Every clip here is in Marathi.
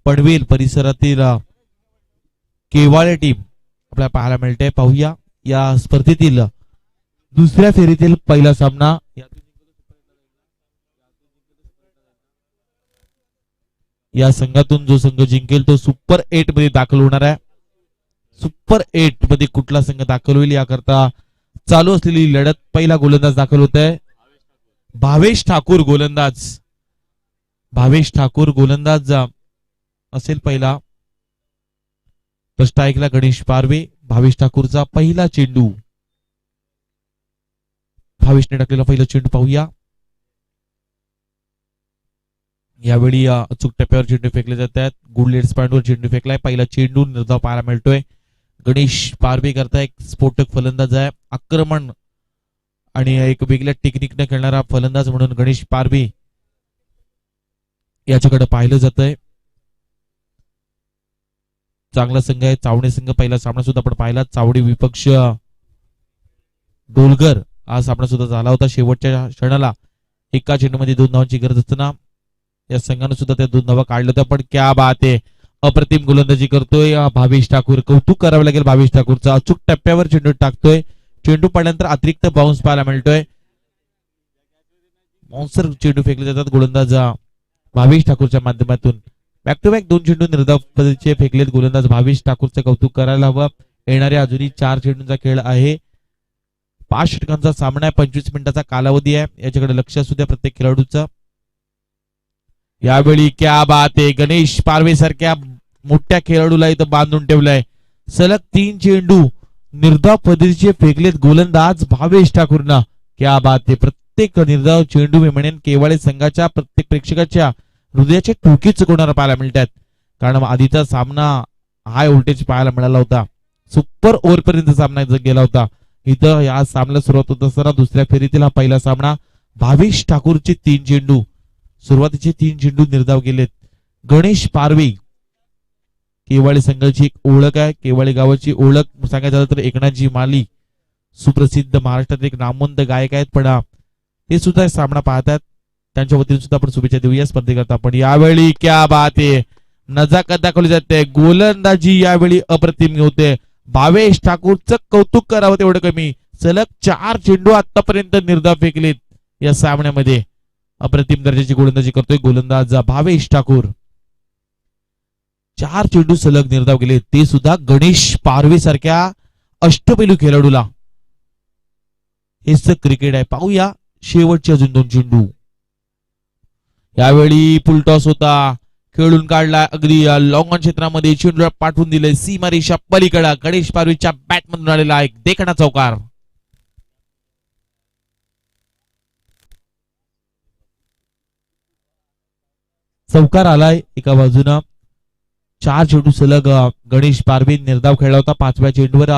पनवेल परिसरातील केवाळे टीम आपल्याला पाहायला मिळते. पाहूया या स्पर्धेतील दुसऱ्या फेरीतील पहिला सामना. या संघातून जो संघ जिंकेल तो सुपर 8 मध्ये दाखल होणार आहे. सुपर 8 मध्ये कुठला संघ दाखल होईल याकरता चालू असलेली लढत. पहिला गोलंदाज दाखल होत आहे भावेश ठाकूर गोलंदाज. भावेश ठाकूर गोलंदाज असेल पहिला. फर्स्ट ऐकला गणेश पारवे. भावेश ठाकूरचा पहिला चेंडू. भावेशने टाकलेला पहिला चेंडू पाहूया. यावेळी अचूक टप्प्यावर चेंडू फेकले जात आहेत. गुड लेट स्पॅनवर चेंडू फेकलाय. पहिला चेंडू निर्धाव पाहायला मिळतोय. गणेश पारवे करता एक स्फोटक फलंदाज आहे. आक्रमण आणि एक वेगळ्या टेक्निकने खेळणारा फलंदाज म्हणून गणेश पारवे याच्याकडे पाहिलं जात आहे. चांगला संघ आहे चावडी संघ. पहिला सामना सुद्धा आपण पाहिला. चावडी विपक्ष डोलगर हा सामना सुद्धा झाला होता. शेवटच्या क्षणाला एका चेंडूमध्ये 2 धावांची गरज असताना या संघाने सुद्धा त्या 2 धावा काढल्या होत्या. पण क्या बात आहे, अप्रतिम गोलंदाजी करतोय भावेश ठाकूर. कौतुक करावं लागेल भावेश ठाकूरचा. अचूक टप्प्यावर चेंडू टाकतोय. चेंडू पडल्यानंतर अतिरिक्त बाउन्स पाहायला मिळतोय. बाउन्सर चेंडू फेकले जातात गोलंदाज भावेश ठाकूरच्या माध्यमातून. बॅक टू बॅक 2 चेंडू निर्धाव पद्धतीचे फेकलेत गोलंदाज भावेश ठाकूरचं कौतुक करायला हवं. येणाऱ्या अजूनही 4 चेंडूंचा खेळ आहे. 5 षटकांचा सामना आहे. 25 मिनिटाचा कालावधी आहे. याच्याकडे लक्ष असू द्या प्रत्येक खेळाडूचं. यावेळी क्या बात आहे, गणेश पारवे सारख्या मोठ्या खेळाडूला इथं बांधून ठेवलाय. सलग 3 चेंडू निर्धाव पद्धतीचे फेकलेत गोलंदाज भावेश ठाकूरना. क्या बात आहे. प्रत्येक निर्धाव चेंडू मी म्हणेन केवाळे संघाच्या प्रत्येक प्रेक्षकाच्या हृदयाचे ठोके चुकवणारा पाहायला मिळतात. कारण आधीचा सामना हाय व्होल्टेज पाहायला मिळाला होता. सुपर ओव्हर पर्यंत सामना गेला होता. इथं या सामन्याला सुरुवात होत असताना दुसऱ्या फेरीतील हा पहिला सामना. भावेश ठाकूरचे 3 चेंडू सुरुवातीचे 3 चेंडू निर्धाव गेलेत. गणेश पारवे केवाळे संघाची एक ओळख आहे. केवाळे गावाची ओळख सांगायचं झालं तर एकनाथजी माली सुप्रसिद्ध महाराष्ट्रात एक नामवंत गायक आहेत. पण हे सुद्धा सामना पाहतात. त्यांच्या वतीने सुद्धा आपण शुभेच्छा देऊया स्पर्धेकरता. पण यावेळी क्या बात आहे, नजाकत दाखवली जाते. गोलंदाजी यावेळी अप्रतिम होते. भावेश ठाकूरचं कौतुक करावं तेवढं कमी. सलग 4 चेंडू आतापर्यंत निर्धाव फेकलेत या सामन्यामध्ये. अप्रतिम दर्जाची गोलंदाजी करतोय गोलंदाज भावेश ठाकूर. 4 चेंडू सलग निर्धाव गेले, ते सुद्धा गणेश पारवे सारख्या अष्टपैलू खेळाडूला. हेच क्रिकेट आहे. पाहूया शेवटचे अजून 2 चेंडू. यावेळी फुलटॉस होता. खेळून काढला अगदी लॉंग ऑन क्षेत्रामध्ये. चेंडूला पाठवून दिले सीमारेषा पलीकडे. गणेश पारवेच्या बॅट मधून आलेला एक देखणा चौकार. चौकार आलाय एका बाजूनं. 4 चेंडू सलग गणेश पारवे निर्धाव खेळला होता. 5व्या चेंडूवर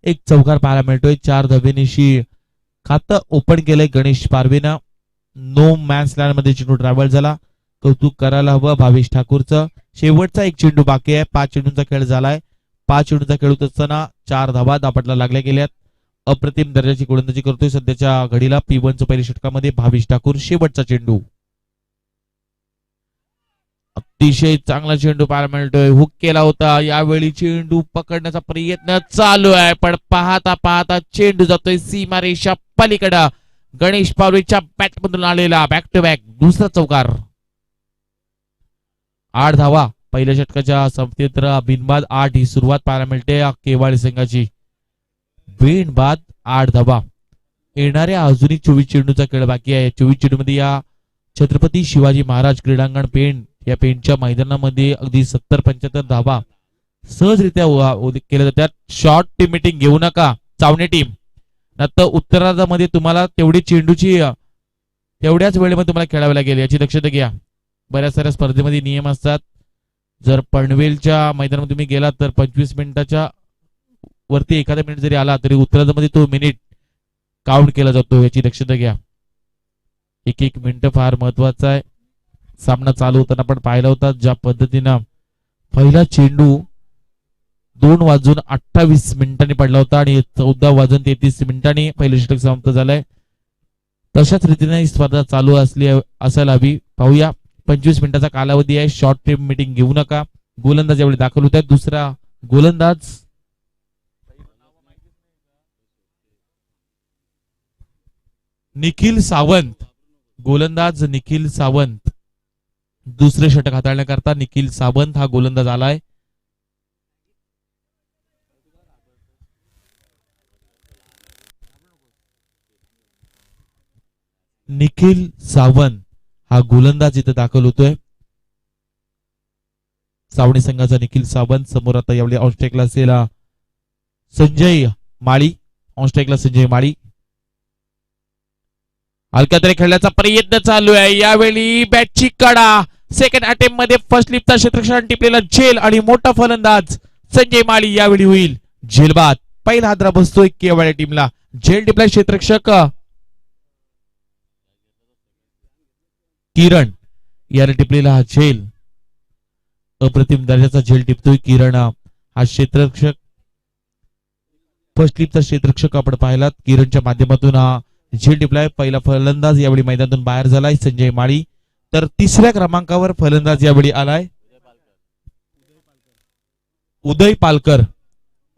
एक चौकार पाहायला मिळतोय. 4 धावेनिशी खातं ओपन केलंय गणेश पारवेनं. नो मॅन्स लँड मध्ये चेंडू ट्रॅव्हल झाला. कौतुक करायला हवं भावेश ठाकूरचं. शेवटचा 1 चेंडू बाकी आहे. 5 चेंडूंचा खेळ झालाय. 5 चेंडूंचा खेळ होत असताना 4 धावा दापटला लागल्या गेल्यात. अप्रतिम दर्जाची गोलंदाजी करतोय सध्याच्या घडीला P1 पहिल्या षटकामध्ये भावेश ठाकूर. शेवटचा चेंडू. अतिशय चांगला चेंडू पाहायला मिळतोय. हुक केला होता. यावेळी चेंडू पकडण्याचा प्रयत्न चालू आहे. पण पाहता पाहता चेंडू जातोय सीमारेषा पलीकडे. गणेश पारवेच्या बॅट मधून आलेला बॅक टू बॅक दुसरा चौकार. 8 धावा पहिल्या षटकाच्या संपतेत. बिनबाद 8 ही सुरुवात पाहायला मिळते केवाळे संघाची. बिनबाद 8 धावा. येणाऱ्या अजूनही 24 चेंडूचा खेळ बाकी आहे. 24 चेंडू मध्ये या छत्रपती शिवाजी महाराज क्रीडांगण पेण या पेणच्या मैदानामध्ये अगदी 70-75 धावा सहजरित्या केल्या जातात. शॉर्ट टीम मीटिंग घेऊ नका चावणे टीम. नंतर उत्तरार्धामध्ये तुम्हाला तेवढी चेंडूची तेवढ्याच वेळेमध्ये तुम्हाला खेळावे लागेल याची दक्षता घ्या. बऱ्याच साऱ्या स्पर्धेमध्ये नियम असतात. जर पनवेलच्या मैदानामध्ये तुम्ही गेलात तर 25 मिनिटाच्या वरती एखादा मिनिट जरी आला तरी उत्तरार्धामध्ये तो मिनिट काउंट केला जातो. याची दक्षता घ्या. 1-1 मिनिट फार महत्वाचा आहे. सामना चालू होताना आपण पाहिला होता ज्या पद्धतीनं पहिला चेंडू 2:28 मिनिटांनी पडला होता आणि 14:33 मिनिटांनी पहिलं षटक समाप्त झालंय. तशाच रीतीने ही स्पर्धा चालू असायला हवी. पाहूया 25 मिनिटाचा कालावधी आहे. शॉर्ट टर्म मीटिंग घेऊ नका. गोलंदाज यावेळी दाखल होत आहे. दुसरा गोलंदाज निखिल सावंत. गोलंदाज निखिल सावंत. दुसरे षटक हाताळण्याकरता निखिल सावंत हा गोलंदाज आलाय. निखिल सावंत हा गोलंदाज इथे दाखल होतोय. सावणी संघाचा निखिल सावंत. समोर आता यावेळी ऑनस्ट्राईकला असेल संजय माळी. ऑनस्ट्राईकला संजय माळी. हलक्या तरी खेळण्याचा प्रयत्न चालू आहे. यावेळी बॅटची कडा. सेकंड अटेम्प्ट मध्ये फर्स्ट लिपचा क्षेत्ररक्षण टिपलेला झेल आणि मोठा फलंदाज संजय माळी यावेळी होईल झेलबाद. पहिला हादरा बसतोय केवळ टीमला. झेल टिपला क्षेत्ररक्षक किरण याने टिपलेला हा झेल. अप्रतिम दर्जाचा झेल टिपतोय किरण. हा क्षेत्ररक्षक फर्स्ट लिपचा क्षेत्ररक्षक आपण पाहिलात. किरणच्या माध्यमातून हा झेल टिपलाय. पहिला फलंदाज यावेळी मैदानातून बाहेर झालाय संजय माळी. तर तिसऱ्या क्रमांकावर फलंदाज यावेळी आलाय उदय पालकर.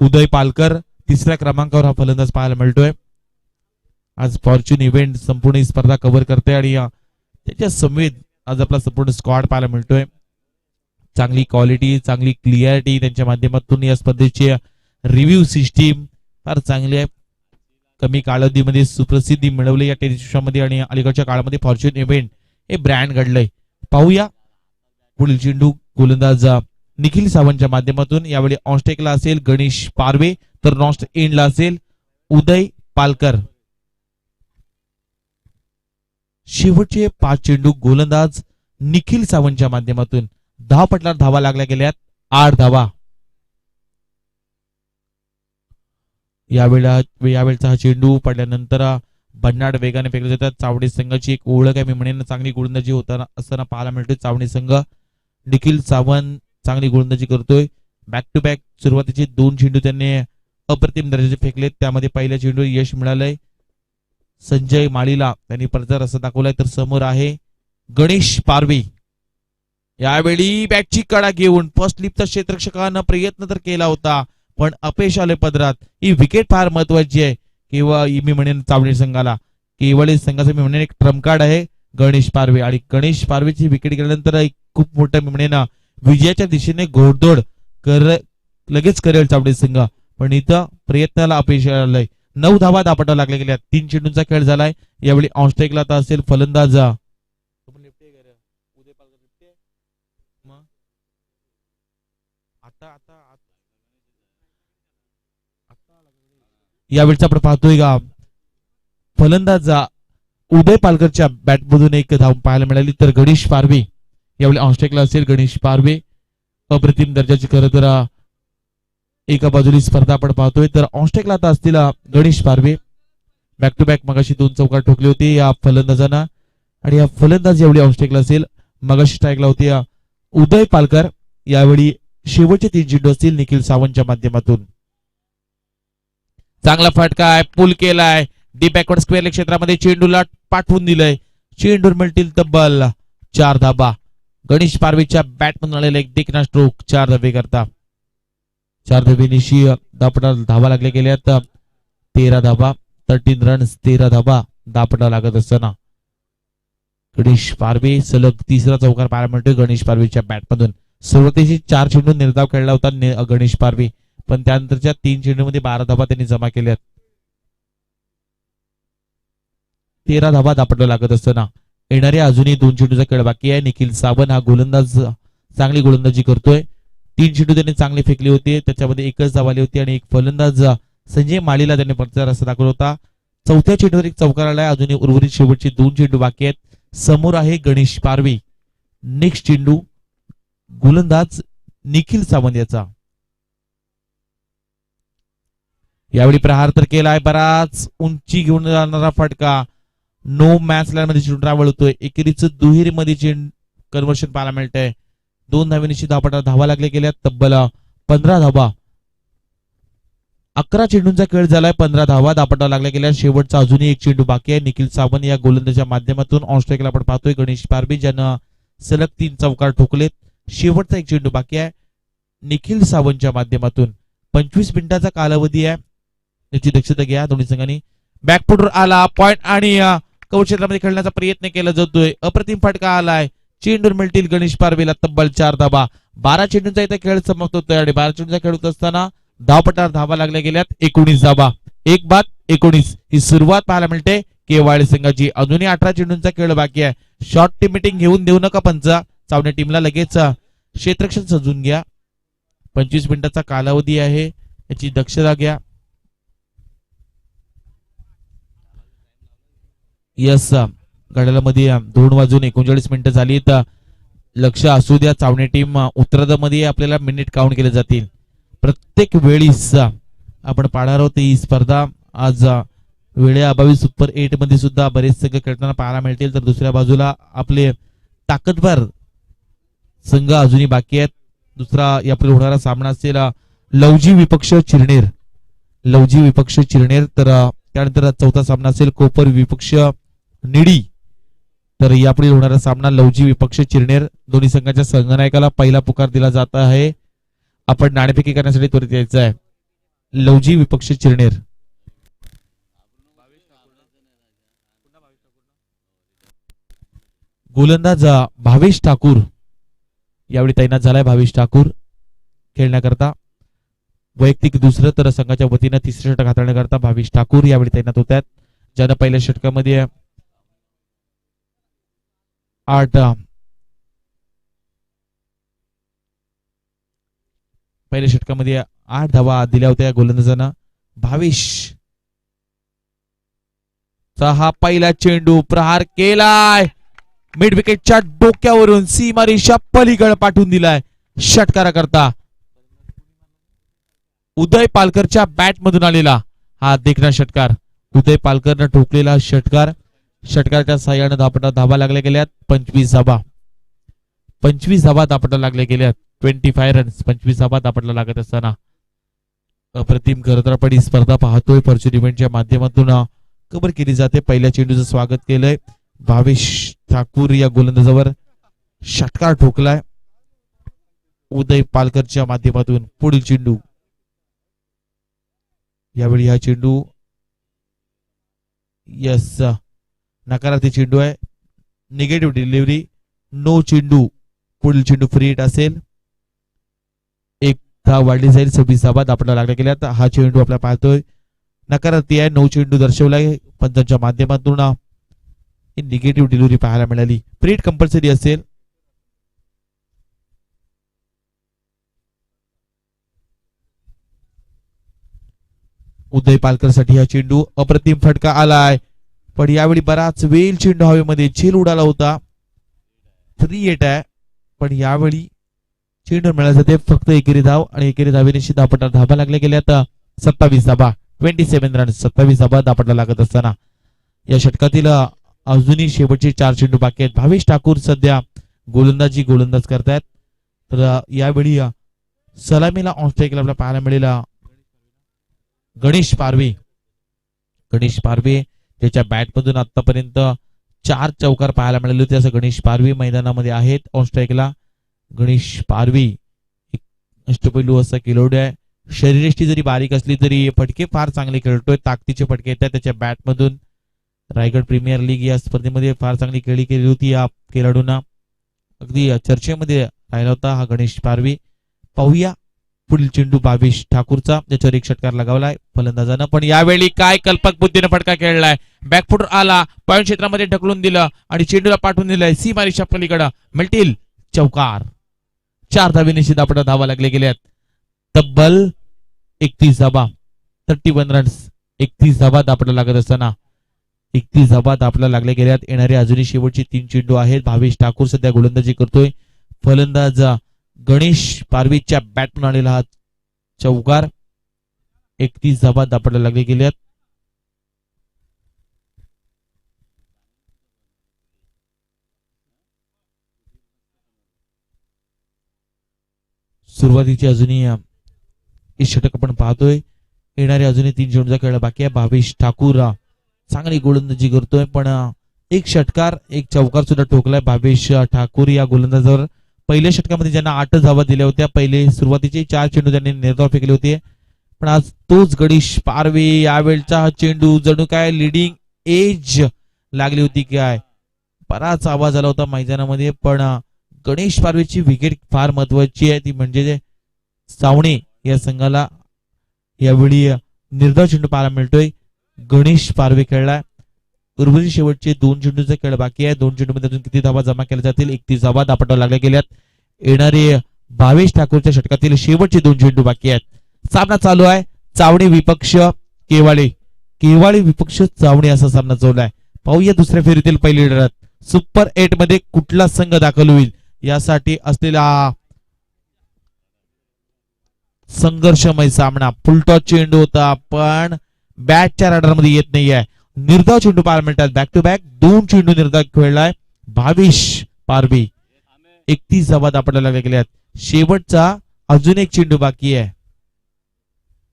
उदय पालकर तिसऱ्या क्रमांकावर हा फलंदाज पाहायला मिळतोय. आज फॉर्च्यून इव्हेंट संपूर्ण स्पर्धा कव्हर करते आणि त्याच्या समेत आज आपला संपूर्ण स्क्वॉड पाहायला मिळतोय. चांगली क्वालिटी, चांगली क्लिअरिटी त्यांच्या माध्यमातून या स्पर्धेची रिव्ह्यू सिस्टीम फार चांगली आहे. कमी कालावधीमध्ये सुप्रसिद्धी मिळवली या टेनिस विश्वामध्ये आणि अलीकडच्या काळामध्ये फॉर्च्यून इव्हेंट हे ब्रँड घडलंय. पाहूया पुढील चेंडू. गोलंदाज निखिल सावंतच्या माध्यमातून. यावेळी ऑनस्टेकला असेल गणेश पारवे तर नॉस्ट एंडला असेल उदय पालकर. शेवटचे 5 चेंडू गोलंदाज निखिल सावंतच्या माध्यमातून. धावपटलावर धावा लागल्या गेल्यात 8 धावा. यावेळचा हा चेंडू पडल्यानंतर भन्नाट वेगाने फेकले जातात. चावडी संघाची एक ओळख आहे मी म्हणेन. चांगली गोलंदाजी होताना असताना पाहायला मिळतोय चावडी संघ. निखिल सावंत चांगली गोलंदाजी करतोय. बॅक टू बॅक सुरुवातीचे 2 चेंडू त्यांनी अप्रतिम दर्जाचे फेकलेत. त्यामध्ये पहिल्या चेंडू यश मिळालंय संजय माळीला. त्यांनी प्रचार असा दाखवलाय. तर समोर आहे गणेश पारवे. यावेळी बॅटची कडा घेऊन फर्स्ट लिपचा क्षेत्ररक्षकानं प्रयत्न तर केला होता पण अपयश आले पदरात. ही विकेट फार महत्वाची आहे. किंवा मी म्हणेन चावडी संघाला केवळ संघाचं मी म्हणेन एक ट्रम्प कार्ड आहे गणेश पारवे. आणि गणेश पारवेची विकेट गेल्यानंतर एक खूप मोठं मी म्हणेन विजयाच्या दिशेने घोडदौड लगेच करेल चावडी संघ. पण इथं प्रयत्नाला अपयश आलंय. 9 धावा दापटा लागल्या गेल्या. 3 चेंडूंचा खेळ झालाय. यावेळी ऑनस्ट्राईकला आता असेल फलंदाज यावेळेस आपण पाहतोय का फलंदाज उदय पालकरच्या बॅटमधून एक धाव पाहायला मिळाली. तर गणेश पारवे यावेळी ऑनस्ट्राईकला असेल गणेश पारवे. अप्रतिम दर्जाची खरं तर एका बाजूली स्पर्धा आपण पाहतोय. तर ऑनस्ट्राईकला आता असतील गणेश पारवे. बॅक टू बॅक मगाशी 2 चौकार ठोकले होते या फलंदाजांना. आणि या फलंदाज यावेळी ऑनस्ट्राईकला असेल. मगाशी स्ट्राईकला होते उदय पालकर. यावेळी शेवटचे 3 चेंडू असतील निखिल सावंतच्या माध्यमातून. चांगला फटका आहे. पुल केलाय. डी बॅकवर्ड स्क्वेअर क्षेत्रामध्ये चेंडूला पाठवून दिलंय. चेंडूर मिळतील तब्बल 4 धाबा. गणेश पारवेच्या बॅटमधून आलेला एक देखना स्ट्रोक 4 धाबे करता. 4 धाबेनिशी दापटा धावा लागल्या गेल्यात 13 धाबा. 13 रन्स 13 धाबा दापटा लागत असताना गणेश पारवे सलग 3रा चौकार पाहायला मिळतोय गणेश पारवेच्या बॅटमधून. सुरुवातीची 4 चेंडू निर्धाव खेळला होता गणेश पारवे. पण त्यानंतरच्या 3 चेंडूमध्ये 12 धाबा त्यांनी जमा केल्यात. 13 धाबा दापटला लागत असताना येणाऱ्या अजूनही 2 चेंडूचा खेळ बाकी आहे. निखिल सावंत हा गोलंदाज चांगली गोलंदाजी करतोय. 3 चेंडू त्यांनी चांगले फेकले होते. त्याच्यामध्ये एकच धाव आली होती आणि एक फलंदाज संजय माळीला त्यांनी प्रचार असा दाखवला होता. 4थ्या चेंडूवर एक चौकार आलाय. अजूनही उर्वरित शेवटचे 2 चेंडू बाकी आहेत. समोर आहे गणेश पारवे. नेक्स्ट चेंडू गोलंदाज निखिल सावंत याचा. यावेळी प्रहार तर केलाय. बराच उंची घेऊन जाणारा फटका. नो मॅच लाईन मध्ये चेंडू ट्रॅव्हल होतोय. एकेरीच दुहेरी मध्ये कन्व्हर्शन पाहायला मिळतंय. 2 धावेनिशी धावपटा धावा लागल्या गेल्या तब्बल 15 धावा. 11 चेंडूंचा खेळ झालाय. 15 धावा दापटा लागल्या गेल्या. शेवटचा अजूनही एक चेंडू बाकी आहे. निखिल सावंत या गोलंदाजाच्या माध्यमातून ऑनस्ट्राईकला आपण पाहतोय गणेश पारवे ज्यानं सलग 3 चौकार ठोकलेत. शेवटचा एक चेंडू बाकी आहे निखिल सावंतच्या माध्यमातून. 25 मिनिटाचा कालावधी आहे, याची दक्षता घ्या दोन्ही संघांनी. बॅकफुटवर आला पॉइंट आणि कव्हर क्षेत्रामध्ये खेळण्याचा प्रयत्न केला जातोय. अप्रतिम फटका आलाय. चेंडूर मिळतील गणेश पारवेला तब्बल 4 धाबा. 12 चेंडूंचा इथे खेळ समाप्त होतोय आणि 12 चेंडूंचा खेळ होत असताना धावपटावर धावा लागल्या गेल्यात 19 धाबा. 1 बाद 19 ही सुरुवात पाहायला मिळते केवाळे संघाची. अजूनही 18 चेंडूंचा खेळ बाकी आहे. शॉर्ट टीम मीटिंग घेऊन देऊ नका पंच. चावण्या टीमला लगेच क्षेत्ररक्षण सजून घ्या. 25 मिनिटाचा कालावधी आहे, याची दक्षता घ्या. यस घड्याळामध्ये 2 वाजून 39 मिनिटं झाली. तर लक्ष असू द्या चावणे टीम. उत्तरार्धामध्ये आपल्याला मिनिट काउंट केले जातील प्रत्येक वेळीस. आपण पाहणार आहोत ही स्पर्धा आज वेळेअभावी सुपर 8 मध्ये सुद्धा बरेच संघ खेळताना पाहायला मिळतील. तर दुसऱ्या बाजूला आपले ताकदवर संघ अजूनही बाकी आहेत. दुसरा यापुढे होणारा सामना असेल लवजी विपक्ष चिरनेर. लवजी विपक्ष चिरनेर. तर त्यानंतर चौथा सामना असेल कोपर विपक्ष निडी. तर यापुढे होणारा सामना लवजी विपक्ष चिरनेर. दोन्ही संघाच्या संघनायकाला पहिला पुकार दिला जात आहे. आपण नाणेफेकी करण्यासाठी त्वरित यायचं आहे. लवजी विपक्ष चिरनेर. गोलंदाज भावेश ठाकूर यावेळी तैनात झालाय. भावेश ठाकूर खेळण्याकरता वैयक्तिक दुसरं तर संघाच्या वतीनं तिसरं षटक हाताळण्याकरता भावेश ठाकूर यावेळी तैनात होत आहेत. ज्यानं पहिल्या षटकामध्ये 8 पहिल्या षटकामध्ये 8 धावा दिल्या होत्या गोलंदाजानं. भावेश चा हा पहिला चेंडू प्रहार केलाय. मिड विकेटच्या डोक्यावरून सीमारेषा पलीकडे पाठवून दिलाय षटकाराकरता. उदय पालकरच्या बॅट मधून आलेला हा देखणा षटकार. उदय पालकरनं ठोकलेला षटकार. षटकाराच्या साह्याने धावा लागल्या गेल्यात 25 धावा. 25 धावा धापटा लागल्या गेल्यात. 25 रन्स 25 धावा धापटला लागत असताना अप्रतिम खरं तर आपण ही स्पर्धा पाहतोय. फॉर्च्यून इव्हेंटच्या माध्यमातून कव्हर केली जाते. पहिल्या चेंडूचं स्वागत केलंय. भावेश ठाकूर या गोलंदाजावर षटकार ठोकलाय उदय पालकरच्या माध्यमातून. पुढील चेंडू यावेळी हा चेंडू यस नकारार्थी चेंडू आहे. Negative delivery. नो चेंडू. पुढील चेंडू फ्री हिट असेल. एक धाव वाढली जाईल. 26 धावा धापटा लागल्या गेल्यात. हा चेंडू आपल्याला पाहतोय नकारार्थी आहे. 9 चेंडू दर्शवलाय पंचांच्या माध्यमातून. निगेटिव्ह डिलिव्हरी पाहायला मिळाली. फ्री हिट कंपल्सरी असेल. उदय पालकर साठी हा चेंडू. अप्रतिम फटका आलाय पण यावेळी बराच वेळ चेंडू हवेमध्ये झेल उडाला होता. 3-8 आहे पण यावेळी चेंडू मिळाला जाते फक्त एकेरी धाव आणि एकेरी धावेनिशी धापटा धाबा लागल्या गेल्या. तर 27 धाबा 27 रन 27 धाबा धापटला लागत असताना या षटकातील अजूनही शेवटचे 4 चेंडू बाकी आहेत. भावेश ठाकूर सध्या गोलंदाज करतायत. तर यावेळी सलामीला ऑन स्ट्राईकला आपल्याला पाहायला मिळेल गणेश पारवे. गणेश पारवे त्याच्या बॅटमधून आतापर्यंत 4 चौकार पाहायला मिळाले होते. असं गणेश पारवे मैदानामध्ये आहेत ऑन स्ट्राईकला. गणेश पारवे एक अष्टपैलू असा खेळाडू आहे. शरीरयष्टी जरी बारीक असली तरी फटके फार चांगले खेळतोय. ताकदीचे फटके येतात त्याच्या बॅटमधून. रायगड प्रीमियर लीग या स्पर्धेमध्ये फार चांगली खेळी केली होती या खेळाडूंना. अगदी चर्चेमध्ये राहिला होता हा गणेश पारवे. पाहूया पुढील चेंडू भावेश ठाकूरचा. त्याच्यावर एक षटकार लगावलाय फलंदाजानं पण यावेळी काय कल्पक बुद्धीने फटका खेळलाय. बॅकफुटर आला पॉइंट क्षेत्रामध्ये ढकलून दिलं आणि चेंडूला पाठवून दिलाय सीमारेषा पलीकडे. मिळतील चौकार. 4 धावेनिशी धापटा धावा लागले गेल्यात. तब्बल 31 धावा 31 रन्स 31 धावा धापटा लागत असताना 31 धावा धापला लागल्या गेल्यात. येणारे अजूनही शेवटचे 3 चेंडू आहेत. भावेश ठाकूर सध्या गोलंदाजी करतोय. फलंदाज गणेश पारवीच्या बॅटमन आलेला हा चौकार. 31 धावा धापला लागले गेल्यात. सुरुवातीची अजूनही षटक आपण पाहतोय. येणारे अजूनही 3 चेंडूचा खेळ बाकी आहे. भावेश ठाकूर चांगली गोलंदाजी करतोय पण एक षटकार एक चौकार सुद्धा ठोकलाय भावेश ठाकूर या गोलंदाजावर. पहिल्या षटकामध्ये ज्यांना 8 धावा दिल्या होत्या, पहिले सुरुवातीचे 4 चेंडू त्यांनी निर्धाव फेकले होते, पण आज तोच गणेश पारवे यावेळचा हा चेंडू जणू काय लिडिंग एज लागली होती काय, बराच आवाज आला होता मैदानामध्ये. पण गणेश पारवेची विकेट फार महत्वाची आहे, ती म्हणजे सावणे या संघाला यावेळी निर्धाव चेंडू पाहायला मिळतोय. गणेश पारवे खेळलाय. उर्वरित शेवटचे 2 चेंडूचा खेळ बाकी आहे. 2 चेंडूमध्ये अजून किती धावा जमा केल्या जातील? 31 धावा धापटावर लागल्या गेल्यात. येणारे भावेश ठाकूरच्या षटकातील शेवटचे 2 चेंडू बाकी आहेत. सामना चालू आहे. चावणे विपक्ष केवाळे, केवाळे विपक्ष चावणे असा सामना चालू आहे. पाहूया दुसऱ्या फेरीतील पहिली लढत सुपर 8 मध्ये कुठला संघ दाखल होईल यासाठी असलेला संघर्षमय सामना. फुलटॉस चेंडू होता पण बॅटच्या रडारमध्ये येत नाहीये. निर्धाव चेंडू पाहायला मिळतात. बॅक टू बॅक 2 चेंडू निर्धाव खेळलाय भावेश पारवे. 31 धावा दापटायला लागल्या गेल्यात. शेवटचा अजून एक चेंडू बाकी आहे.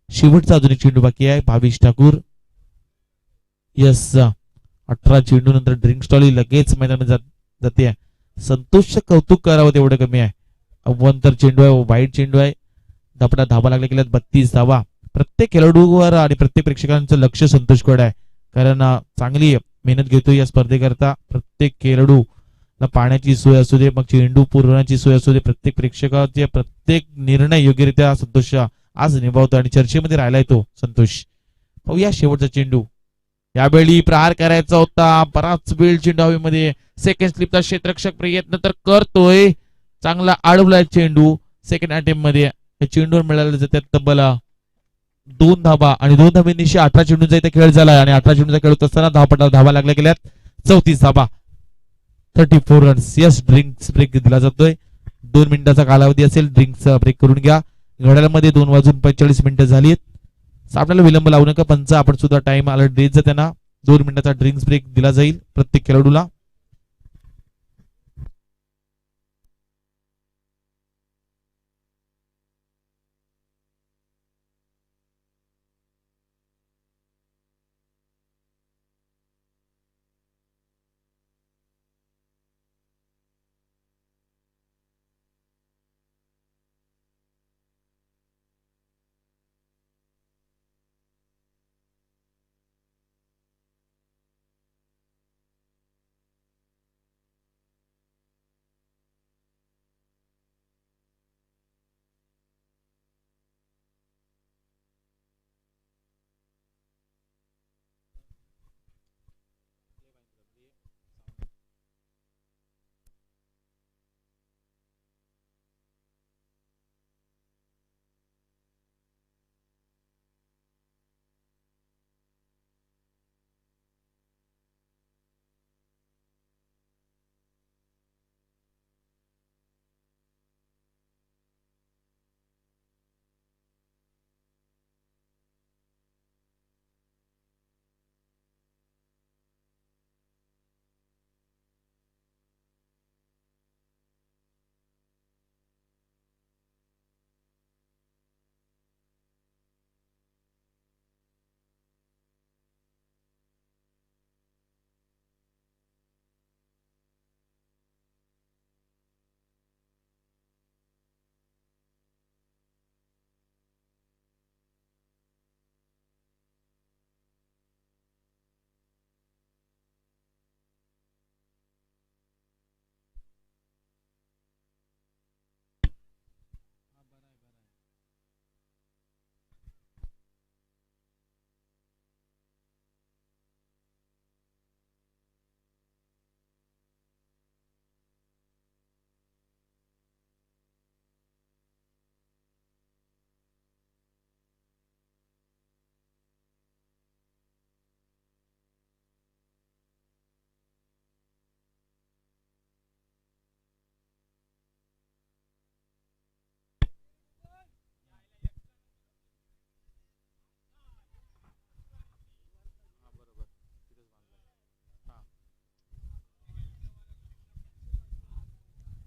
शेवटचा अजून एक चेंडू बाकी आहे. भावेश ठाकूर यस 18 चेंडू नंतर ड्रिंक स्टॉल लगेच मैदानात जाते. संतोषचं कौतुक करावं तेवढं कमी आहे. अव्वंतर चेंडू आहे, वाईट चेंडू आहे. धापटा धावा लागल्या गेल्यात 32 धावा. प्रत्येक खेळाडूवर आणि प्रत्येक प्रेक्षकांचं लक्ष संतोषकडे आहे, कारण चांगली मेहनत घेतो या स्पर्धेकरता. प्रत्येक खेळाडूला पाण्याची सोय असू दे, मग चेंडू पुरवण्याची सोय असू दे, प्रत्येक प्रेक्षकाचे प्रत्येक निर्णय योग्यरित्या संतोष आज निभावतो आणि चर्चेमध्ये राहिलाय तो संतोष. पाहूया शेवटचा चेंडू. यावेळी प्रहार करायचा होता, बराच वेळ चेंडू हवेमध्ये. सेकंड स्लिपचा क्षेत्ररक्षक प्रयत्न तर करतोय, चांगला अडवलाय चेंडू. सेकंड अटेम्प्ट मध्ये चेंडूवर मिळाले जातात तब्बल 2 धावा आणि 2 धावांनीशी 18 चेंडूंचा इथे खेळ झाला आणि 18 चेंडूचा खेळ होत असताना धावा लागल्या गेल्यात 34 धावा, 34 रन्स. यस, ड्रिंक्स ब्रेक दिला जातोय. 2 मिनिटाचा कालावधी असेल. ड्रिंक्स ब्रेक करून घ्या. घड्याळामध्ये 2:45 झालीत. सामन्याला विलंब लावू नका पंच. आपण सुद्धा टाइम अलर्ट देत त्यांना 2 मिनिटाचा ड्रिंक्स ब्रेक दिला जाईल प्रत्येक खेळाडूला.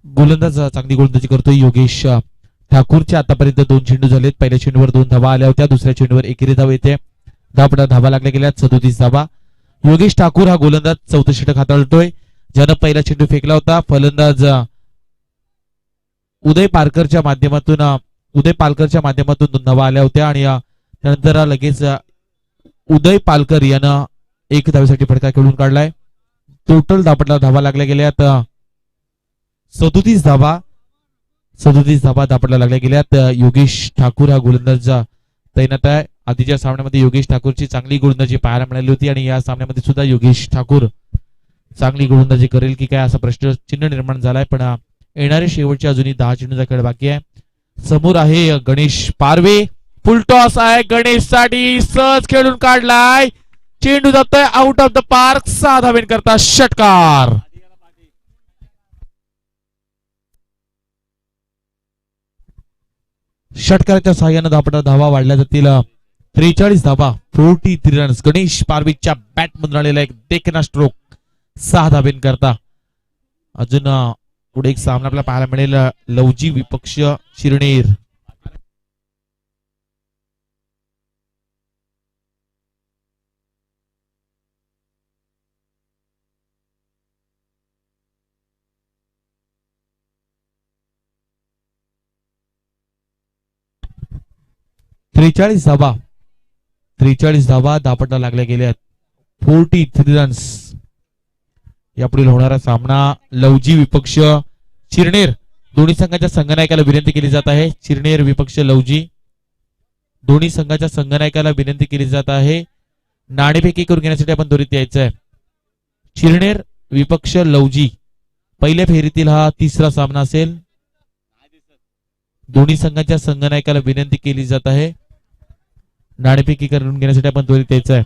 गोलंदाज चांगली गोलंदाजी करतोय योगेश ठाकूरचे. आतापर्यंत 2 चेंडू झालेत. पहिल्या चेंडूवर 2 धावा आल्या होत्या. दुसऱ्या चेंडूवर एकेरी धाव येते. धावा लागल्या गेल्या 37 धावा. योगेश ठाकूर हा गोलंदाज चौथं षटक हाताळतोय, ज्यानं पहिला चेंडू फेकला होता. फलंदाज उदय पालकरच्या माध्यमातून 2 धावा आल्या होत्या आणि त्यानंतर लगेच उदय पालकर यानं 1 धावेसाठी फटका खेळून काढलाय. टोटल धावा लागल्या गेल्यात 37 धावा धापडला लागल्या गेल्यात. योगेश ठाकूर हा गोलंदाज तैनात आहे. आधीच्या सामन्यामध्ये योगेश ठाकूरची चांगली गोलंदाजी पाहायला मिळाली होती आणि या सामन्यामध्ये सुद्धा योगेश ठाकूर चांगली गोलंदाजी करेल की काय असा प्रश्नचिन्ह निर्माण झालाय. पण येणारे शेवटचे अजूनही 10 चेंडूचा खेळ बाकी आहे. समोर आहे गणेश पारवे. फुल टॉस आहे गणेश साठी, सहज खेळून काढलाय. चेंडू जातोय आउट ऑफ द पार्क. 6 धावेंकरता षटकार. षटकाराच्या सहाय्याने धावा वाढल्या जातील. 43 धावा, 43 रन्स. गणेश पारवेच्या बॅट मधून आलेला एक देखना स्ट्रोक 6 धावेंकरता. अजून पुढे एक सामना आपल्याला पाहायला मिळेल लवजी विपक्ष शिरनेर. त्रेचाळीस धावा धापडला लागल्या गेल्यात. 43 रन्स. यापुढील होणारा सामना लवजी विपक्ष चिरनेर. दोन्ही संघाच्या संघनायकाला विनंती केली जात आहे. चिरनेर विपक्ष लवजी, दोन्ही संघाच्या संघनायकाला विनंती केली जात आहे. नाणेफेकी करून घेण्यासाठी आपण त्वरित यायचं आहे. चिरनेर विपक्ष लवजी पहिल्या फेरीतील हा 3रा सामना असेल. दोन्ही संघाच्या संघनायकाला विनंती केली जात आहे. नाणेफेकी करून घेण्यासाठी आपण त्वरित यायचं आहे.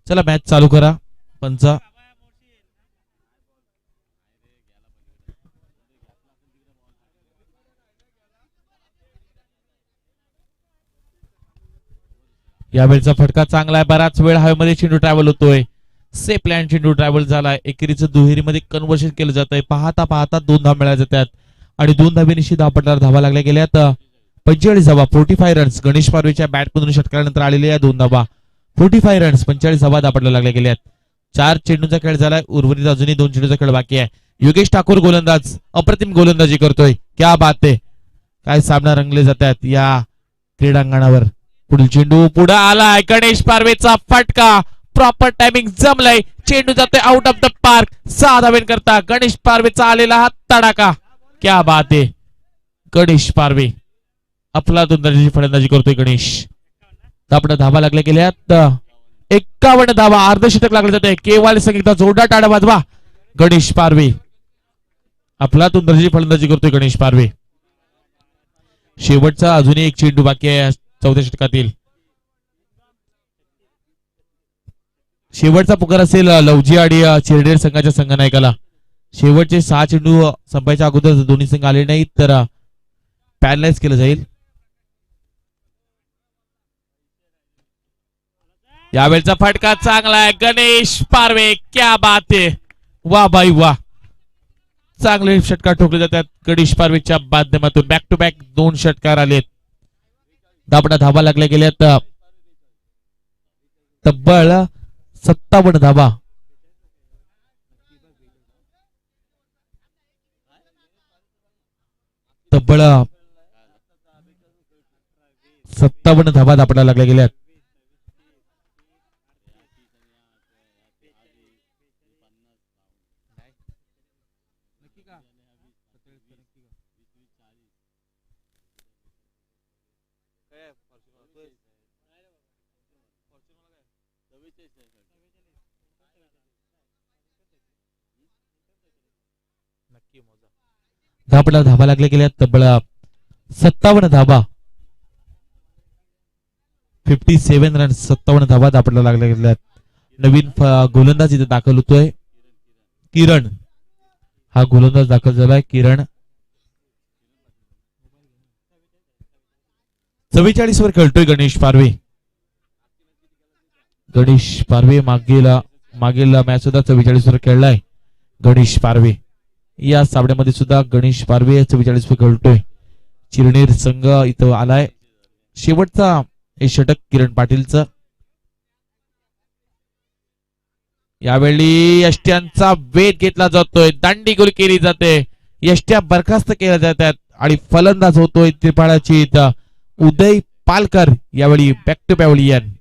चला मॅच चालू करा. पंचा यावेळचा फटका चांगला आहे. बराच वेळ हवेमध्ये चेंडू ट्रॅव्हल होतोय. सेफ लँड चेंडू ट्रॅव्हल झालाय. एकेरीचं दुहेरीमध्ये कन्व्हर्शन केलं जात आहे. पाहता 2 धावा मिळाल्या जातात आणि 2 धावेनिशी धापटला धावा लागल्या गेल्यात. 45 धावा, 45 रन्स. गणेश पारवेच्या बॅटमधून षटकारानंतर आलेल्या या 2 धावा, 45 रन्स, 45 धावा धापटला लागल्या गेल्यात. 4 चेंडूचा खेळ झालाय. उर्वरित अजूनही 2 चेंडूचा खेळ बाकी आहे. योगेश ठाकूर गोलंदाज अप्रतिम गोलंदाजी करतोय. क्या बात आहे. काय सामना रंगले जातात या क्रीडांगणावर. पुढील चेंडू पुढे आलाय. गणेश पारवेचा फटका. प्रॉपर टायमिंग जमलाय. चेंडू जातोय आउट ऑफ द पार्क. 6 धावेंकरता गणेश पारवेचा आलेला हा तडाखा. क्या बात आहे. गणेश पारवे अफलातून दर्जाची फलंदाजी करतोय. गणेश आपण धावा लागल्या गेल्यात. 51 धावा, अर्धशतक लागले जाते. केवळ संगीता जोरदार टाळ्या वाजवा. गणेश पारवे अफलातून दर्जाची फलंदाजी करतोय. गणेश पारवे. शेवटचा अजूनही एक चेंडू बाकी आहे 4थ्या षटकातील. शेवटचा पुकार असेल लवजी आणि चिरनेर संघाच्या संघनायकाला. शेवटचे 6 चेंडू संपायच्या अगोदर दोन्ही संघ आले नाहीत तर पॅनलाइज केलं जाईल. यावेळचा फटका चांगला आहे. गणेश पारवे. क्या बात आहे. वा बाई वा. चांगले षटकार ठोकले जातात गणेश पारवेच्या माध्यमातून. बॅक टू बॅक 2 षटकार आलेत. धापडा धावा लागल्या गेल्यात. तब्बल 57 धावा. तब्बल 57 धावा धापडा लागल्या गेल्यात. धापडा धावा लागल्या गेल्यात. तब्बल 57 धावा, 57 रन्स, 57 धावा धापडला लागल्या गेल्यात. नवीन गोलंदाज इथे दाखल होतोय किरण. हा गोलंदाज दाखल झालाय किरण. 44 वर खेळतोय गणेश पारवे. गणेश पारवे मागील मॅच सुद्धा 44 वर खेळलाय गणेश पारवे. या सामन्यामध्ये सुद्धा गणेश पारवे 44 वर खेळतोय. चिरनेर संघ इथं आलाय. शेवटचा हे षटक किरण पाटीलचं. यावेळी यष्ट्यांचा वेध घेतला जातोय. दांडी गोल केली जाते. यष्ट्या बरखास्त केल्या जातात आणि फलंदाज होतोय त्रिपाळाची उदय पालकर. यावेळी बॅक टू पॅव्हलियन.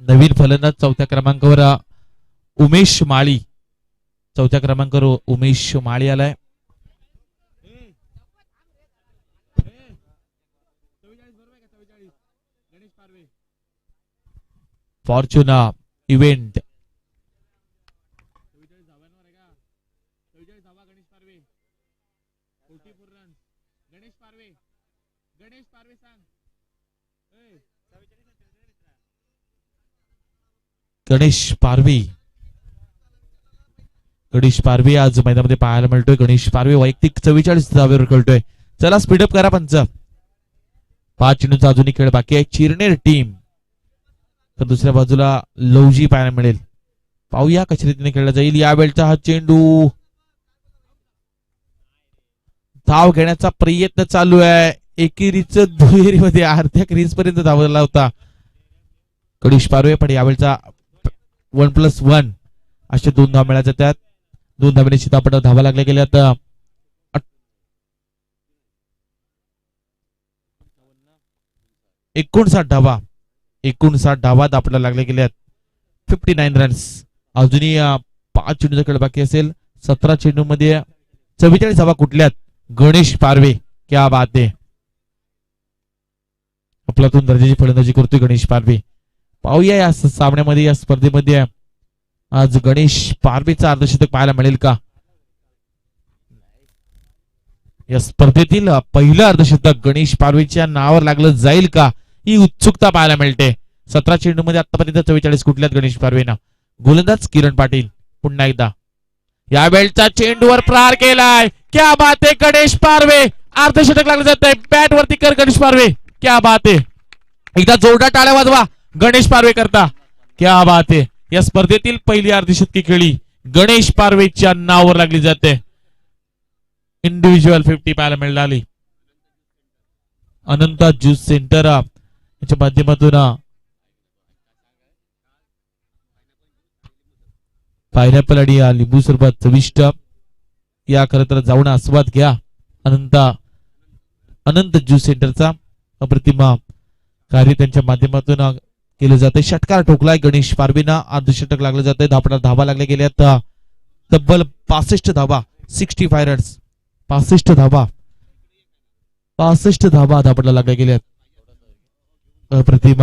नवीन फलंदाज चौथ्या क्रमांकावर उमेश माळी. चौथ्या क्रमांकावर उमेश माळी आलाय. फॉर्च्युना इव्हेंट. गणेश पारवी आज मैदानामध्ये पाहायला मिळतोय. गणेश पारवे वैयक्तिक 44 धावेवर खेळतोय. चला स्पीडअप करा पंच. 5 चेंडूचा अजूनही खेळ बाकी आहे. चिरनेर टीम तर दुसऱ्या बाजूला लवजी पाहायला मिळेल. पाहूया कशा रीतीने खेळला जाईल. यावेळचा हा चेंडू धाव घेण्याचा प्रयत्न चालू आहे. एकेरीच दुहेरीमध्ये अर्ध्या क्रीज पर्यंत धावला होता गणेश पारवे. पण यावेळचा 1+1 असे 2 धाव मिळाल्या जातात. 2 धावेने सीतापट धावा लागल्या गेल्या. आता 59 धावा दापला लागल्या गेल्यात. 59 रन्स. अजूनही 5 चेंडूचा खेळ बाकी असेल. 17 चेंडू मध्ये 44 धावा कुठल्यात गणेश पारवे. क्या बात आहे. आपल्यातून दर्जाची फलंदाजी करतोय गणेश पारवे. पाहूया या सामन्यामध्ये या स्पर्धेमध्ये आज गणेश पारवेचा अर्धशतक पाहायला मिळेल का. या स्पर्धेतील पहिलं अर्धशतक गणेश पारवेच्या नावावर लागलं जाईल का ही उत्सुकता पाहायला मिळते. 17 चेंडू मध्ये आतापर्यंत 44 कुठल्यात गणेश पारवेनं. गोलंदाज किरण पाटील पुन्हा एकदा. यावेळचा चेंडूवर प्रहार केलाय. क्या बात आहे. गणेश पारवे अर्धशतक लागलं जात आहे. बॅट वरती कर गणेश पारवे. क्या बात आहे. एकदा जोरदार टाळ्या वाजवा गणेश पारवे करता. क्या बात आहे. या स्पर्धेतील पहिली अर्धशतकी खेळी गणेश पारवेच्या नावावर लागली जाते. इंडिव्हिज्युअल 50 पाहायला मिळाली. अनंत ज्यूस सेंटर याच्या माध्यमातून पायनॅपल आणि लिंबू सरबत चविष्ट. या खरं तर जाऊन आस्वाद घ्या. अनंत ज्यूस सेंटरचा अप्रतिम कार्य त्यांच्या माध्यमातून केलं जाते. षटकार ठोकलाय गणेश पारवेनं. अर्धशतक लागलं जाते. धावा लागल्या गेल्यात तब्बल 65 धावा. 65 रन्स. 65 धावा धापडला लागल्या गेल्यात. अप्रतिम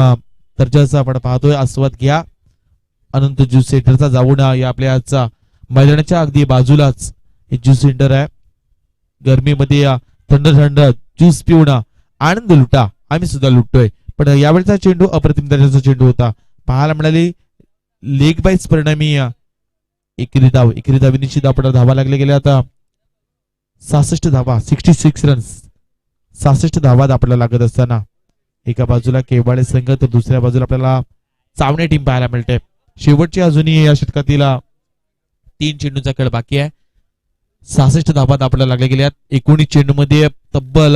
दर्जाचा आपण पाहतोय. आस्वाद घ्या. अनंत ज्यूस सेंटरचा जाऊन या आपल्या आजचा मैदानाच्या अगदी बाजूलाच हे ज्यूस सेंटर आहे. गरमीमध्ये थंड थंड ज्यूस पिऊन आनंद लुटा. आम्ही सुद्धा लुटतोय. पण यावेळचा चेंडू अप्रतिम दर्जाचा चेंडू होता. पाहायला मिळाली लेग बाईस परिणामी एकेरी धावेनी आपण धावा लागल्या गेल्या. आता 66 धावा. 66 रन्स. 66 धावा आपल्याला लागत असताना एका बाजूला केवाळे संघ तर दुसऱ्या बाजूला आपल्याला चावणे टीम पाहायला मिळते. शेवटची अजूनही या षटकातील 3 चेंडूचा खेळ बाकी आहे. 66 धावा आपल्याला लागल्या गेल्यात. 19 चेंडू मध्ये तब्बल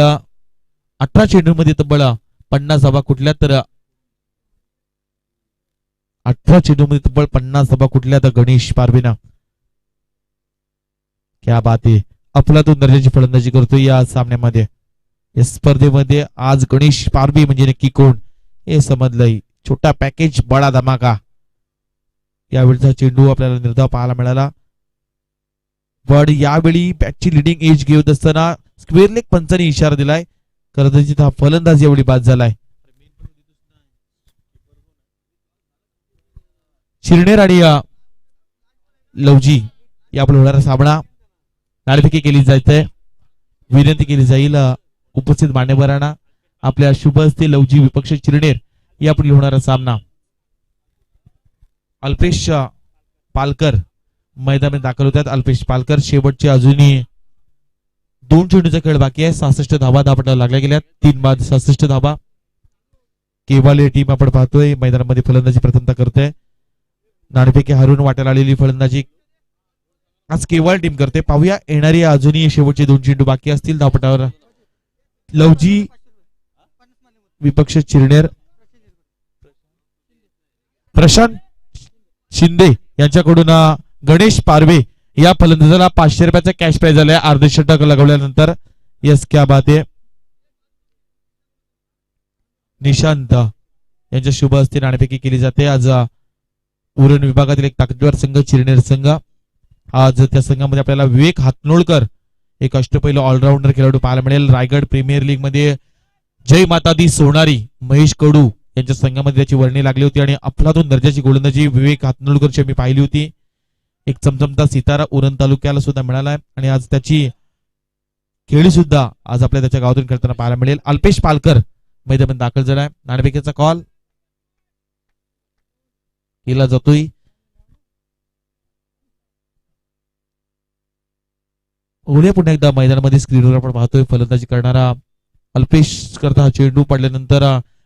18 चेंडू मध्ये तब्बल 50 धावा कुठल्या तर 18 चेंडू मध्ये तब्बल 50 धावा कुठल्या तर गणेश पारवेनं. क्या बात आहे. अफलातून दर्जाची फलंदाजी करतोय या सामन्यामध्ये. या स्पर्धेमध्ये आज गणेश पारवे म्हणजे नक्की कोण हे समजलंय. छोटा पॅकेज बडा धमाका. यावेळचा चेंडू आपल्याला निर्धाव पाहायला मिळाला. पण यावेळी बॅटची लिडिंग एज घेत असताना स्क्वेअर लेग पंचाने इशारा दिलाय. कदाचित हा फलंदाज यावेळी बाद झालाय. चिरनेर आणि लवजी या आपला होणारा सामना नाणेफेकी केली जाते. विनंती केली जाईल उपस्थित मान्यवरांना आपल्या शुभ हस्ते लवजी विपक्ष चिरनेर यापुढे होणारा सामना अल्पेश पालकर मैदानात दाखल होतात. अल्पेश पालकर शेवटचे अजूनही 2 चेंडूचा खेळ बाकी आहे. 66 धावा धापटाला लागल्या गेल्या. 3 बाद 66 धावा. केवाले टीम आपण पाहतोय मैदानामध्ये फलंदाजी प्रथमता करतोय. नाणेफेकी हरून वाट्याला आलेली फलंदाजी आज केवळ टीम करते. पाहूया येणारी अजूनही शेवटचे 2 चेंडू बाकी असतील धापटावर. लवजी विपक्ष चिरनेर प्रशांत शिंदे यांच्याकडून गणेश पारवे या फलंदाजाला 500 रुपयाचा कॅश प्राइज झालाय अर्धे षटक लगवल्यानंतर. यस क्या बात आहे. निशांत यांच्या शुभ हस्ते नाणेफेकी केली जाते. आज उरण विभागातील एक ताकदीवर संघ चिरनेर संघ. आज त्या संघामध्ये आपल्याला विवेक हातनोळकर एक अष्टपैलू ऑलराऊंडर खेळाडू पाहायला मिळेल. रायगड प्रीमियर लीग मध्ये जय माता दी सोनारी महेश कडू यांच्या संघामध्ये त्याची वर्णी लागली होती आणि अफलातून दर्जाची गोलंदाजी विवेक हातनोळकरची मी पाहिली होती. एक चमचमता सितारा उरण तालुक्याला सुद्धा मिळाला आणि आज त्याची खेळी सुद्धा आज आपल्या त्याच्या गावातून खेळताना पाहायला मिळेल. अल्पेश पालकर मैदानात दाखल झालाय. नाणेफेकीचा कॉल केला जातोय. ओढे पुन्हा एकदा मैदानामध्ये स्क्रीनवर आपण पाहतोय फलंदाजी करणारा अल्पेश करता चेंडू पडल्यानंतर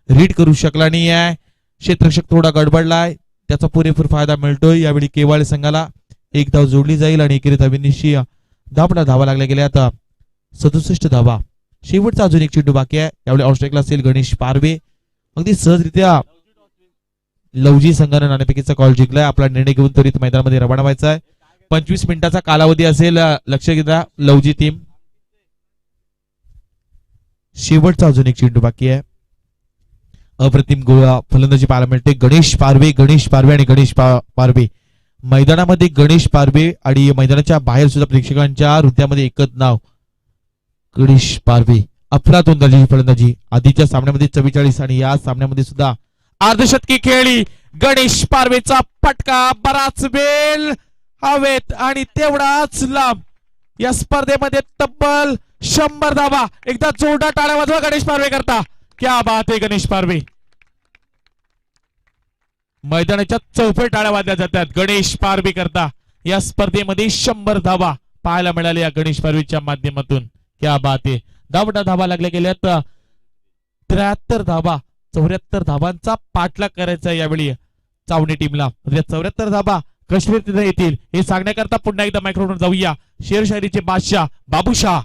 रीड करू शकला नाही आहे. क्षेत्ररक्षक थोडा गडबडलाय. त्याचा पुरेपूर फायदा मिळतोय. यावेळी केवाळे संघाला एक धाव जोडली जाईल आणि एकेरी धावेनिशी धापडा धावा लागल्या गेल्या. आता 67 धावा. शेवटचा अजून एक चेंडू बाकी आहे. यावेळी ऑस्ट्रेलियाला असेल गणेश पारवे. अगदी सहजरित्या लवजी संघाने नाणेफेकीचा कॉल जिंकलाय. आपला निर्णय घेऊन त्वरित मैदानामध्ये रवाना व्हायचा आहे. 25 मिनिटाचा कालावधी असेल. लक्ष घ्या लवजी टीम. शेवटचा अजून एक चेंडू बाकी आहे. अप्रतिम गोळा फलंदाजी पाहायला मिळते. गणेश पारवे आणि गणेश पारवे मैदानामध्ये गणेश पारवे आणि मैदानाच्या बाहेर सुद्धा प्रेक्षकांच्या हृदयामध्ये एकच नाव गणेश पारवे. अफलातून दर्जाची फलंदाजी. आधीच्या सामन्यामध्ये 44 आणि या सामन्यामध्ये सुद्धा अर्धशतकी खेळली. गणेश पारवेचा फटका बराच वेळ हवेत आणि तेवढाच लांब. या स्पर्धेमध्ये तब्बल 100 धावा. एकदा जोरदार टाळ्या वाजवा गणेश पारवे करता. क्या बात आहे गणेश पारवे. मैदानाच्या चौफेर टाळ्या वाजल्या जातात गणेश पारवे करता. या स्पर्धेमध्ये 100 धावा पाहायला मिळाल्या या गणेश पारवेच्या माध्यमातून. क्या बात आहे. धावा लागल्या गेल्यात. 73 धावा 74 धावांचा पाठलाग करायचा यावेळी चावणी टीमला. 74 धावा कश्मीर तिथे येतील हे सांगण्याकरता पुन्हा एकदा मायक्रोफोन जाऊया. शेरशायरीचे बादशाह बाबूशाह.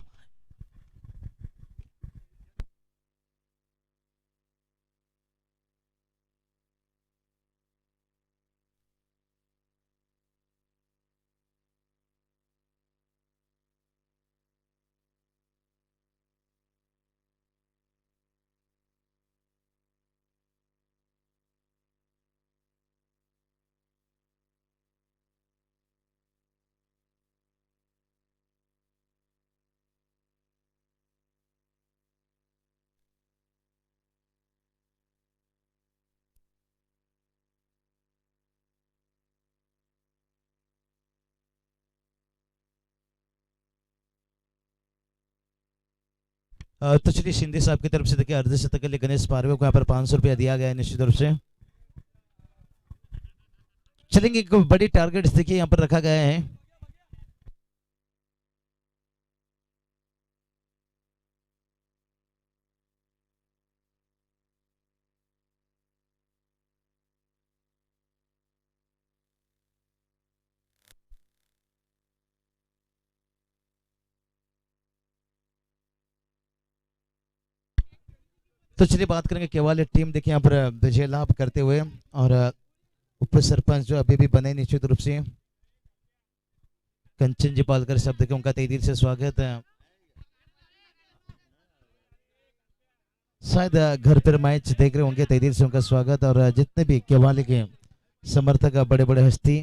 तो चलिए शिंदे साहब की तरफ से देखिए अर्धशतक के लिए गणेश पारवे को यहाँ पर 500 रुपया दिया गया है निश्चित रूप से. चलेंगे एक बड़ी टारगेट्स देखिए यहाँ पर रखा गया है. तो चलिए बात करेंगे केवाले टीम देखिए यहाँ पर विजय लाभ करते हुए और उप सरपंच जो अभी भी बने निश्चित रूप से कंचन जी पालकर साहब देखिए उनका तहे दिल से स्वागत है. शायद घर पर मैच देख रहे होंगे तहे दिल से उनका स्वागत. और जितने भी केवाले के समर्थक बड़े बड़े हस्ती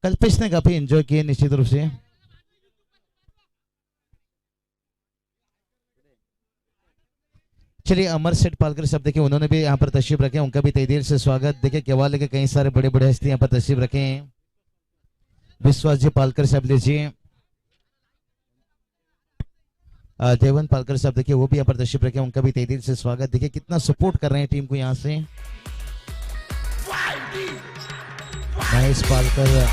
कल्पेश ने काफी एंजॉय किए निश्चित रूप से. चलिए अमर सेठ पालकर साहब देखिए उन्होंने भी यहाँ पर तशरीफ रखे. उनका भी तहे दिल से स्वागत. देखिए केवाले के कई सारे बड़े बड़े हस्ती यहाँ पर तशरीफ रखे हैं. विश्वास जी पालकर साहब लीजिए. देवन पालकर साहब देखिए वो भी यहाँ पर तशरीफ रखे, उनका भी तहे दिल से स्वागत। देखिए कितना सपोर्ट कर रहे हैं टीम को यहाँ से। महेश पालकर,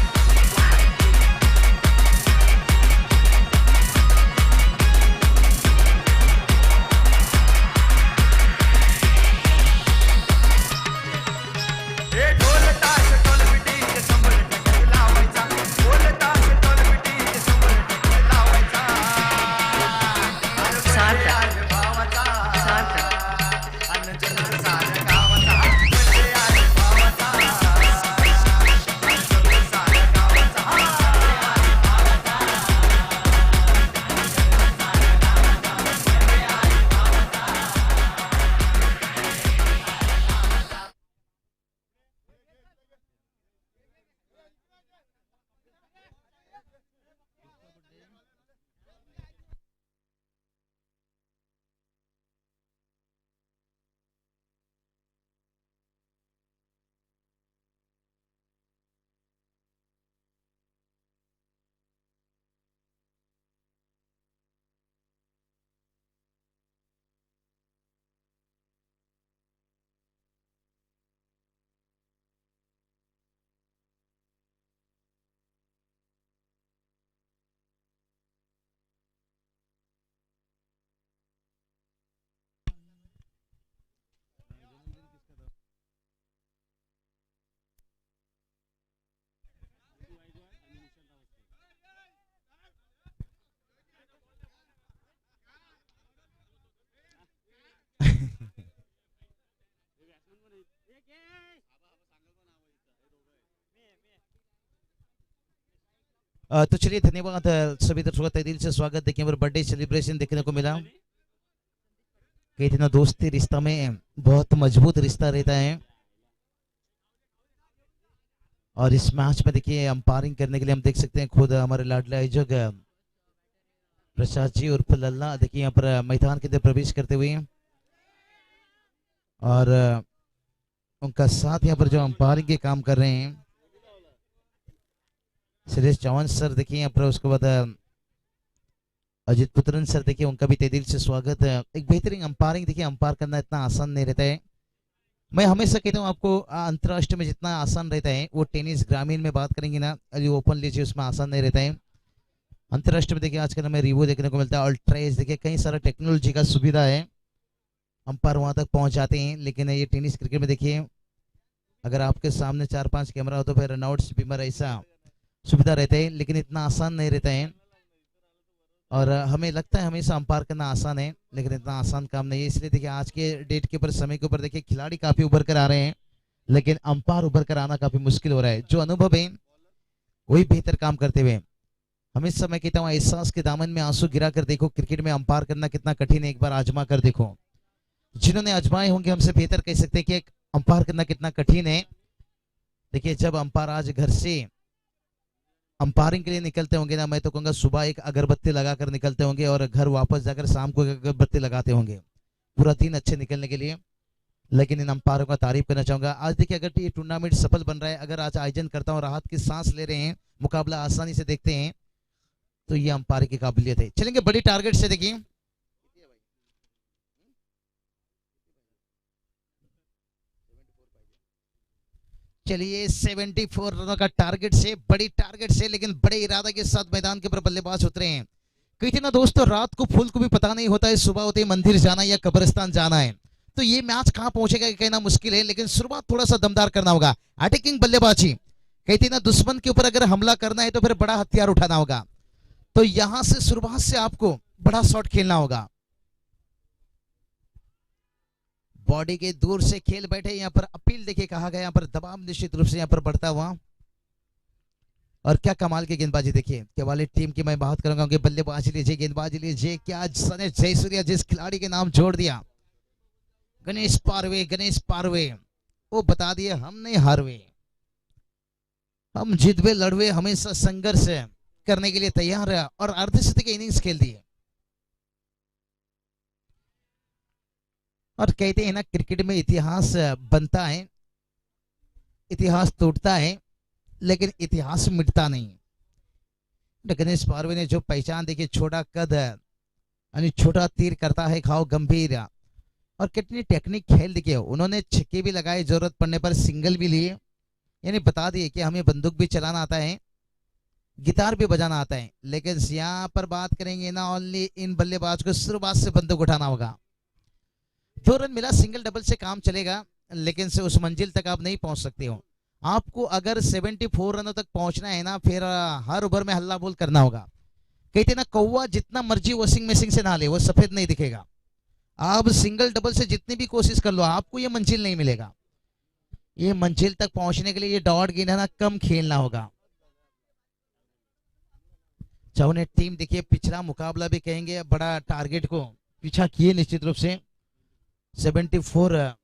तो चलिए धन्यवाद सभी दर्शकों का तहे दिल से स्वागत। देखिए पर बर्थडे सेलिब्रेशन देखने को मिला। कहते ना दोस्ती रिश्ता में बहुत मजबूत रिश्ता रहता है। और इस मैच में देखिए अंपायरिंग करने के लिए हम देख सकते हैं खुद हमारे लाडले आयोजक प्रसाद जी उर्फ लल्ला देखिए यहाँ पर मैदान के अंदर प्रवेश करते हुए, और उनका साथ यहाँ पर जो अंपायरिंग के काम कर रहे हैं सुरेश चौहान सर देखिए यहाँ पर, उसके बाद अजित पुत्रन सर देखिए उनका भी तहे दिल से स्वागत। एक बेहतरीन अंपायरिंग देखिए, अंपायर करना इतना आसान नहीं रहता है। मैं हमेशा कहता हूँ आपको अंतर्राष्ट्रीय में जितना आसान रहता है वो टेनिस ग्रामीण में बात करेंगे ना, जो ओपन लीजिए उसमें आसान नहीं रहता है। अंतर्राष्ट्रीय में देखिए आजकल हमें रिवो देखने को मिलता है, अल्ट्रेज देखिए कई सारा टेक्नोलॉजी का सुविधा है, अंपायर वहां तक पहुंच जाते हैं। लेकिन ये टेनिस क्रिकेट में देखिए अगर आपके सामने 4-5 कैमरा हो तो फिर रनआउट्स बीमर ऐसा सुविधा रहता है, लेकिन इतना आसान नहीं रहता है। और हमें लगता है हमेशा अंपायर करना आसान है, लेकिन इतना आसान काम नहीं है। इसलिए देखिए आज के डेट के ऊपर समय के ऊपर देखिए खिलाड़ी काफी उभर कर आ रहे हैं, लेकिन अंपायर उभर कर आना काफी मुश्किल हो रहा है। जो अनुभव है वही बेहतर काम करते हुए, हमेशा मैं कहता हूँ एहसास के दामन में आंसू गिरा कर देखो, क्रिकेट में अंपायर करना कितना कठिन है, एक बार आजमा कर देखो। जिन्होंने आजमाए होंगे हमसे बेहतर कह सकते हैं कि अंपायर करना कितना कठिन है। देखिए जब अंपायर आज घर से अंपायरिंग के लिए निकलते होंगे ना, मैं तो कहूँगा सुबह एक अगरबत्ती लगाकर निकलते होंगे और घर वापस जाकर शाम को एक अगरबत्ती लगाते होंगे पूरा दिन अच्छे निकलने के लिए। लेकिन इन अंपायरों का तारीफ करना चाहूंगा। आज देखिए अगर ये टूर्नामेंट सफल बन रहा है, अगर आज आयोजन करता हूँ राहत की सांस ले रहे हैं, मुकाबला आसानी से देखते हैं, तो ये अंपायर की काबिलियत है। चलेंगे बड़ी टारगेट से। देखिए चलिए 74 रनों का टारगेट से, बड़ी टारगेट से, लेकिन बड़े इरादे के साथ मैदान के ऊपर बल्लेबाज उतरे हैं। कही थी ना दोस्तों, रात को फूल को भी पता नहीं होता है सुबह होते मंदिर जाना या कब्रिस्तान जाना है। तो ये मैच कहां पहुंचेगा कहना मुश्किल है, लेकिन शुरुआत थोड़ा सा दमदार करना होगा। अटैकिंग बल्लेबाजी, कहती ना दुश्मन के ऊपर अगर हमला करना है तो फिर बड़ा हथियार उठाना होगा। तो यहां से शुरुआत से आपको बड़ा शॉट खेलना होगा। बॉडी के दूर से खेल बैठे, यहाँ पर अपील देखिए कहा गया, यहाँ पर दबाव निश्चित रूप से यहाँ पर बढ़ता हुआ। और क्या कमाल की गेंदबाजी देखिए केवाली टीम की मैं बात करूंगा, उनके बल्लेबाजी लीजिए, गेंदबाजी लीजिए, क्या सने जयसूर्या जिस खिलाड़ी के नाम जोड़ दिया, गणेश पारवे, गणेश पारवे, वो बता दिए हम नहीं हारवे, हम जितवे लड़वे, हमेशा संघर्ष करने के लिए तैयार है। और अर्धशतक की इनिंग्स खेल दी है। और कहते हैं ना क्रिकेट में इतिहास बनता है, इतिहास टूटता है, लेकिन इतिहास मिटता नहीं। गणेश पारवे ने जो पहचान देखी, छोटा कद, आणि छोटा तीर करता है घाव गंभीर। और कितनी टेक्निक खेल दिखे, उन्होंने छक्के भी लगाए, जरूरत पड़ने पर सिंगल भी लिए, यानी बता दिए कि हमें बंदूक भी चलाना आता है, गिटार भी बजाना आता है। लेकिन यहाँ पर बात करेंगे ना, ओनली इन बल्लेबाज को शुरुआत से बंदूक उठाना होगा। 2 रन मिला, सिंगल डबल से काम चलेगा, लेकिन से उस मंजिल तक आप नहीं पहुंच सकते हो। आपको अगर 74 रनों तक पहुंचना है ना, फिर हर ओवर में हल्ला बोल करना होगा। कहते ना, कौवा जितना मर्जी वॉशिंग मशीन से नहा ले, वो सफेद नहीं दिखेगा। आप सिंगल डबल से जितनी भी कोशिश कर लो, आपको ये मंजिल नहीं मिलेगा। ये मंजिल तक पहुंचने के लिए ये डॉट गेंद है ना, कम खेलना होगा। चाहे टीम देखिए पिछड़ा मुकाबला भी कहेंगे, बड़ा टारगेट को पीछा किए निश्चित रूप से। 74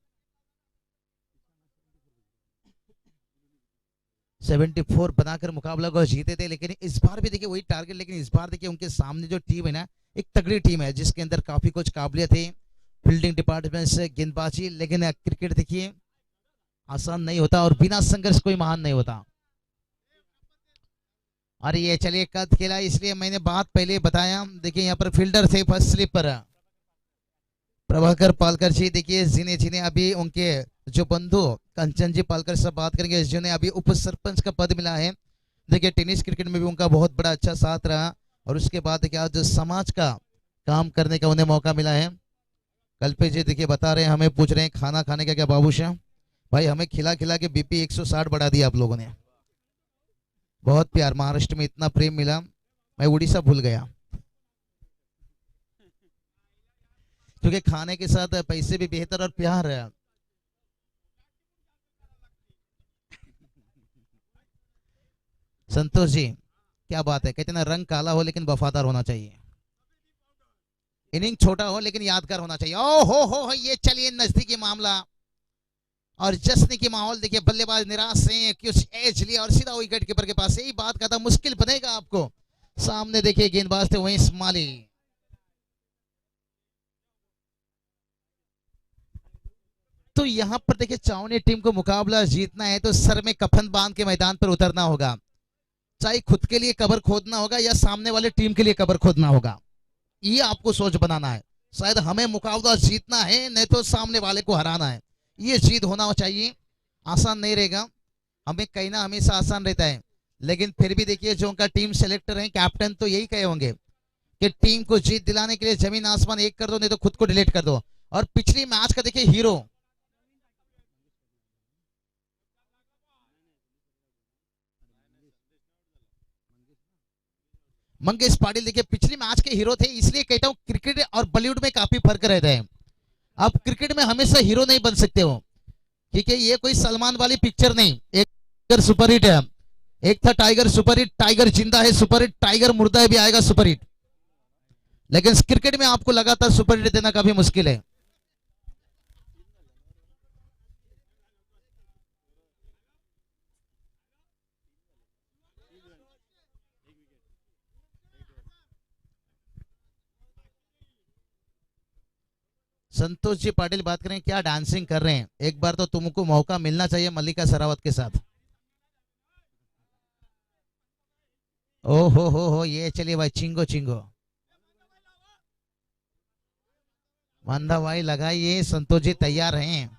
बनाकर मुकाबला को जीते थे, लेकिन इस बार भी देखिए वही टारगेट। लेकिन इस बार देखिए उनके सामने जो टीम है ना, एक तगड़ी टीम है जिसके अंदर काफी कुछ काबिलियत है, फील्डिंग डिपार्टमेंट से गेंदबाजी। लेकिन क्रिकेट देखिए आसान नहीं होता और बिना संघर्ष कोई महान नहीं होता। अरे ये चलिए कद खेला, इसलिए मैंने बात पहले बताया। देखिए यहाँ पर फील्डर थे फर्स्ट स्लिप पर प्रभाकर पालकर जी। देखिए जिन्हें अभी उनके जो बंधु कंचन जी पालकर से बात करेंगे, जिन्हें अभी उप सरपंच का पद मिला है। देखिए टेनिस क्रिकेट में भी उनका बहुत बड़ा अच्छा साथ रहा, और उसके बाद देखिए आज समाज का काम करने का उन्हें मौका मिला है। कल्पे जी देखिए बता रहे हैं, हमें पूछ रहे हैं खाना खाने का क्या बाबूशाह। भाई हमें खिला खिला के बीपी 160 बढ़ा दिया आप लोगों ने। बहुत प्यार, महाराष्ट्र में इतना प्रेम मिला, मैं उड़ीसा भूल गया। क्योंकि खाने के साथ पैसे भी बेहतर और प्यार है। संतोष जी क्या बात है, कहते ना रंग काला हो लेकिन वफादार होना चाहिए, इनिंग छोटा हो लेकिन यादगार होना चाहिए। ओ हो ये चलिए नजदीकी मामला और जश्न की माहौल। देखिए बल्लेबाज निराश से कुछ एज लिया और सीधा विकेट कीपर के पास। यही बात का था, मुश्किल बनेगा आपको। सामने देखिए गेंदबाज थे वहीं इस्माइली। तो यहां पर देखिए चावनी टीम को मुकाबला जीतना है तो सर में कफन बांध के मैदान पर उतरना होगा। चाहे खुद के लिए कबर खोदना होगा या सामने वाले टीम के लिए कबर खोदना होगा, ये आपको सोच बनाना है। शायद हमें मुकाबला जीतना है, नहीं तो सामने वाले को हराना है, ये जीत होना चाहिए। आसान नहीं रहेगा, हमें कहना हमेशा आसान रहता है, लेकिन फिर भी देखिए जो उनका टीम सेलेक्टर है, कैप्टन, तो यही कहे होंगे कि टीम को जीत दिलाने के लिए जमीन आसमान एक कर दो, नहीं तो खुद को डिलीट कर दो। और पिछली मैच का देखिए हीरो मंगेश पाटिल, देखिए पिछली मैच के हीरो थे। इसलिए कहता हूं क्रिकेट और बॉलीवुड में काफी फर्क रहता है। आप क्रिकेट में हमेशा हीरो नहीं बन सकते हो, क्योंकि ये कोई सलमान वाली पिक्चर नहीं। एक सुपरहिट है, एक था टाइगर सुपरहिट, टाइगर जिंदा है सुपरहिट, टाइगर मुर्दा है भी आएगा सुपरहिट। लेकिन क्रिकेट में आपको लगातार सुपरहिट देना काफी मुश्किल है। संतोष जी पाटिल बात करें, क्या डांसिंग कर रहे हैं, एक बार तो तुमको मौका मिलना चाहिए मल्लिका शेरावत के साथ। ओ हो ये चलिए भाई, चिंगो चिंगो मंदा भाई लगाइए, संतोष जी तैयार हैं।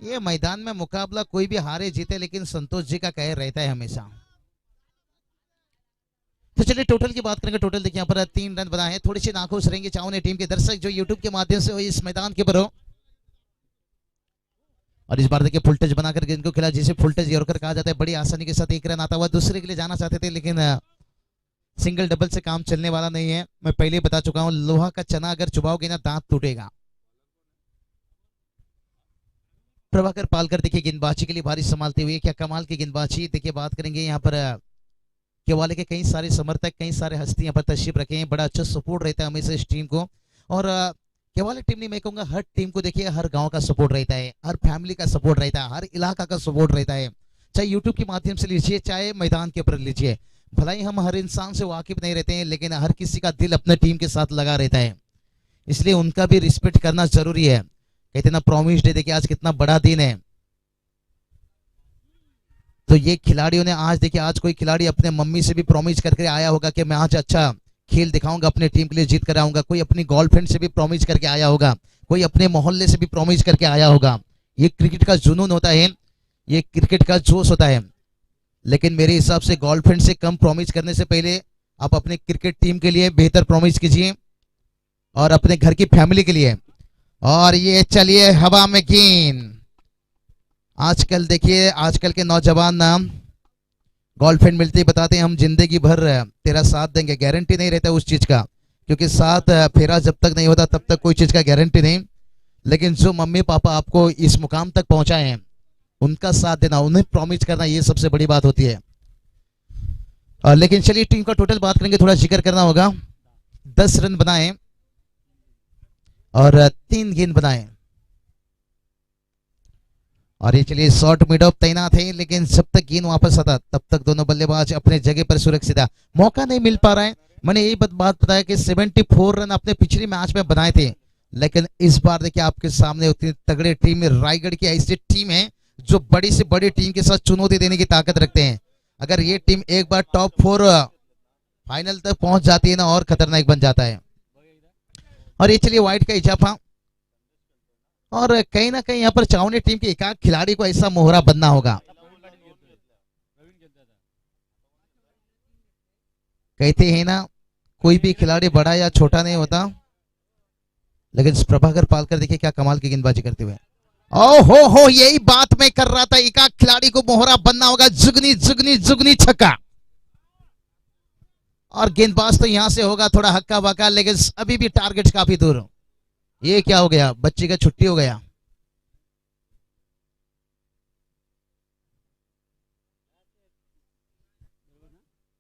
ये मैदान में मुकाबला कोई भी हारे जीते, लेकिन संतोष जी का कह रहता है हमेशा। तो चलिए टोटल की बात करेंगे। टोटल देखिए यहाँ पर 3 रन बनाए हैं। थोड़ी सी नाखुश रहेंगे चावनी टीम के दर्शक जो यूट्यूब के माध्यम से इस मैदान के ऊपर हो। और इस बार देखिए फुल टच बनाकर गेंद को खेला, जिसे फुल टच यॉर्कर कहा जाता है। बड़ी आसानी के साथ 1 रन आता हुआ दूसरे के लिए जाना चाहते थे, लेकिन सिंगल डबल से काम चलने वाला नहीं है। मैं पहले ही बता चुका हूं, लोहा का चना अगर चुबाओगे ना दांत टूटेगा। प्रभाकर पालकर देखिए गेंदबाजी के लिए भारी संभालते हुए, क्या कमाल की गेंदबाजी। देखिए बात करेंगे यहाँ पर केवाले के कई सारे समर्थक, कई सारे हस्ती यहाँ पर तशरीफ रखे हैं। बड़ा अच्छा सपोर्ट रहता है हमेशा इस टीम को। और केवाले टीम नहीं, मैं कहूंगा हर टीम को देखिए हर गांव का सपोर्ट रहता है, हर फैमिली का सपोर्ट रहता है, हर इलाका का सपोर्ट रहता है। चाहे यूट्यूब के माध्यम से लीजिए, चाहे मैदान के ऊपर लीजिए। भला ही हम हर इंसान से वाकिफ नहीं रहते हैं, लेकिन हर किसी का दिल अपने टीम के साथ लगा रहता है, इसलिए उनका भी रिस्पेक्ट करना जरूरी है। कहते ना प्रॉमिस डे, देखिए आज कितना बड़ा दिन है। तो ये खिलाड़ियों ने आज देखिए, आज कोई खिलाड़ी अपने मम्मी से भी प्रॉमिस करके आया होगा कि मैं आज अच्छा खेल दिखाऊंगा, अपने टीम के लिए जीत कर आऊंगा। कोई अपनी गर्लफ्रेंड से भी प्रॉमिस करके आया होगा, कोई अपने मोहल्ले से भी प्रॉमिस करके आया होगा। ये क्रिकेट का जुनून होता है, ये क्रिकेट का जोश होता है। लेकिन मेरे हिसाब से गर्लफ्रेंड से कम प्रॉमिस करने से पहले आप अपने क्रिकेट टीम के लिए बेहतर प्रॉमिस कीजिए और अपने घर की फैमिली के लिए। और ये चलिए हवा में गेंद। आजकल देखिए, आजकल के नौजवान ना गर्लफ्रेंड मिलती बताते हैं हम जिंदगी भर तेरा साथ देंगे, गारंटी नहीं रहता उस चीज का, क्योंकि साथ फेरा जब तक नहीं होता तब तक कोई चीज का गारंटी नहीं। लेकिन जो मम्मी पापा आपको इस मुकाम तक पहुंचाए हैं, उनका साथ देना, उन्हें प्रॉमिस करना, ये सबसे बड़ी बात होती है। लेकिन चलिए टीम का टोटल बात करेंगे, थोड़ा जिक्र करना होगा। 10 रन बनाए और 3 गेंद बनाए। और ये चलिए शॉर्ट मिड ऑफ तैनात है, लेकिन जब तक गेंद वापस आता तब तक दोनों बल्लेबाज अपने जगह पर सुरक्षित है। मौका नहीं मिल पा रहा है। मैंने यही बात बताया कि 74 रन अपने पिछले मैच में बनाए थे, लेकिन इस बार देखिए आपके सामने उतनी तगड़ी टीम है। रायगढ़ की ऐसी टीम है जो बड़ी से बड़ी टीम के साथ चुनौती देने की ताकत रखते हैं। अगर ये टीम एक बार टॉप 4 फाइनल तक पहुंच जाती है ना, और खतरनाक बन जाता है। और ये चलिए वाइड का इजाफा, और कहीं ना कहीं यहाँ पर चावनी टीम के एक खिलाड़ी को ऐसा मोहरा बनना होगा। कहते हैं ना, कोई भी खिलाड़ी बड़ा या छोटा नहीं होता, लेकिन प्रभाकर पालकर देखिए क्या कमाल की गेंदबाजी करते हुए। हो यही बात मैं कर रहा था, एक खिलाड़ी को मोहरा बनना होगा। जुगनी जुगनी जुगनी छक्का, और गेंदबाज तो यहां से होगा थोड़ा हक्का बक्का, लेकिन अभी भी टारगेट काफी दूर। ये क्या हो गया, बच्चे का छुट्टी हो गया।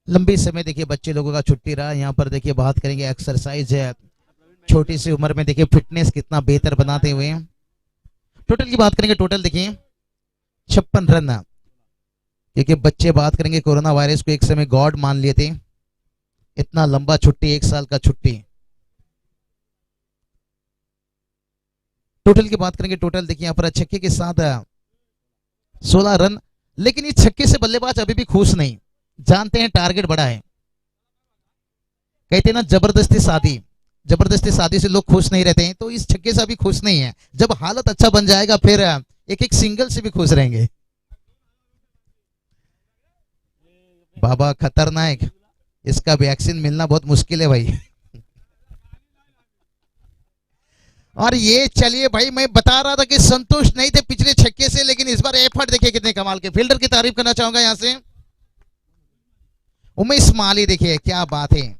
लंबी समय देखिए बच्चे लोगों का छुट्टी रहा। यहाँ पर देखिए बात करेंगे एक्सरसाइज है, छोटी सी उम्र में देखिए फिटनेस कितना बेहतर बनाते हुए। टोटल की बात करेंगे, टोटल देखिए 56 रन, क्योंकि बच्चे बात करेंगे कोरोना वायरस को एक समय गॉड मान लिए थे। इतना लंबा छुट्टी, 1 साल का छुट्टी। टोटल की बात करेंगे, टोटल देखिए यहाँ पर छक्के के साथ 16 रन, लेकिन इस छक्के से बल्लेबाज अभी भी खुश नहीं, जानते हैं टारगेट बड़ा है। कहते हैं ना जबरदस्ती शादी से लोग खुश नहीं रहते हैं, तो इस छक्के से अभी खुश नहीं है। जब हालत अच्छा बन जाएगा फिर एक एक सिंगल से भी खुश रहेंगे। बाबा खतरनाक, इसका वैक्सीन मिलना बहुत मुश्किल है भाई। और ये चलिए भाई, मैं बता रहा था कि संतुष्ट नहीं थे पिछले छक्के से, लेकिन इस बार एफर्ट देखिए कितने कमाल के। फील्डर की तारीफ करना चाहूंगा यहां से, उमेश माली, देखिए क्या बात है।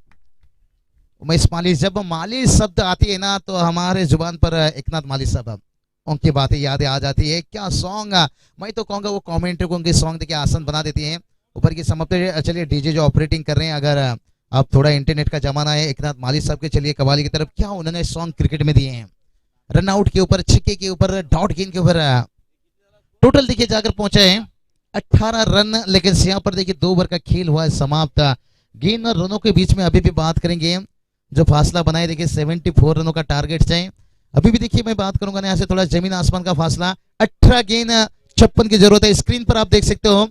उमेश माली, जब माली शब्द आती है ना तो हमारे जुबान पर एकनाथ माली साहब, उनकी बातें यादें आ जाती है। क्या सॉन्ग, मैं तो कहूंगा वो कमेंट्री को उनके सॉन्ग देखिए आसन बना देती हैं। ऊपर की समाप्त, चलिए डीजे जो ऑपरेटिंग कर रहे हैं, अगर आप थोड़ा इंटरनेट का जमाना है, एकनाथ माली साहब के चलिए कवाली की तरफ, क्या उन्होंने सॉन्ग क्रिकेट में दिए हैं। रन आउट के ऊपर, छिक्के के ऊपर, डॉट गेंद के ऊपर, टोटल देखिए जाकर पहुंचे हैं 18 रन। लेकिन यहाँ पर देखिए 2 ओवर का खेल हुआ है समाप्त। गेंद और रनों के बीच में अभी भी बात करेंगे, जो फासला बनाए देखिए 74 रनों का टारगेट चाहिए। अभी भी देखिए मैं बात करूंगा यहाँ से थोड़ा जमीन आसमान का फासला। 18 गेंद 56 की जरूरत है। स्क्रीन पर आप देख सकते हो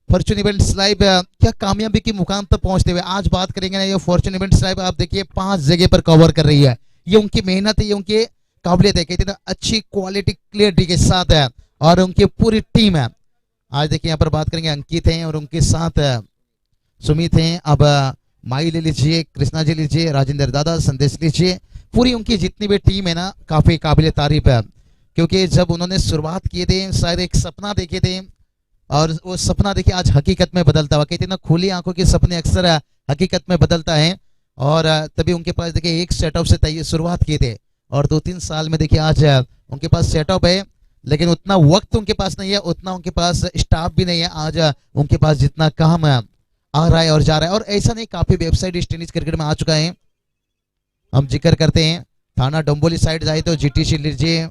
फॉर्चून इवेंट्स लाइव क्या कामयाबी की मुकाम तक पहुंचते हुए। आज बात करेंगे ना, ये फॉर्चून इवेंट्स लाइव आप देखिए 5 जगह पर कवर कर रही है। ये उनकी मेहनत है, ये उनकी काबिलियत है, कहते हैं अच्छी क्वालिटी क्लियरिटी के साथ है, और उनकी पूरी टीम है। आज देखिए यहाँ पर बात करेंगे अंकित हैं और उनके साथ सुमित हैं। अब माई ले लीजिए, कृष्णा जी लीजिए, राजेंद्र दादा, संदेश लीजिए, पूरी उनकी जितनी भी टीम है ना काफी काबिल तारीफ है। क्योंकि जब उन्होंने शुरुआत किए थे शायद एक सपना देखे थे, और वो सपना देखिए आज हकीकत में बदलता हुआ। कहते हैं ना खुली आंखों के सपने अक्सर हकीकत में बदलता है, और तभी उनके पास देखिए एक सेटअप से शुरुआत किए थे, और 2-3 साल में देखिए आज उनके पास सेटअप है, लेकिन उतना वक्त उनके पास नहीं है, उतना उनके पास स्टाफ भी नहीं है। आज उनके पास जितना काम आ रहा है और जा रहा है, और ऐसा नहीं, काफी वेबसाइट इस टेनिस क्रिकेट में आ चुका है। हम जिक्र करते हैं थाना डोंबोली साइड जाए तो जीटीसी लीजिए,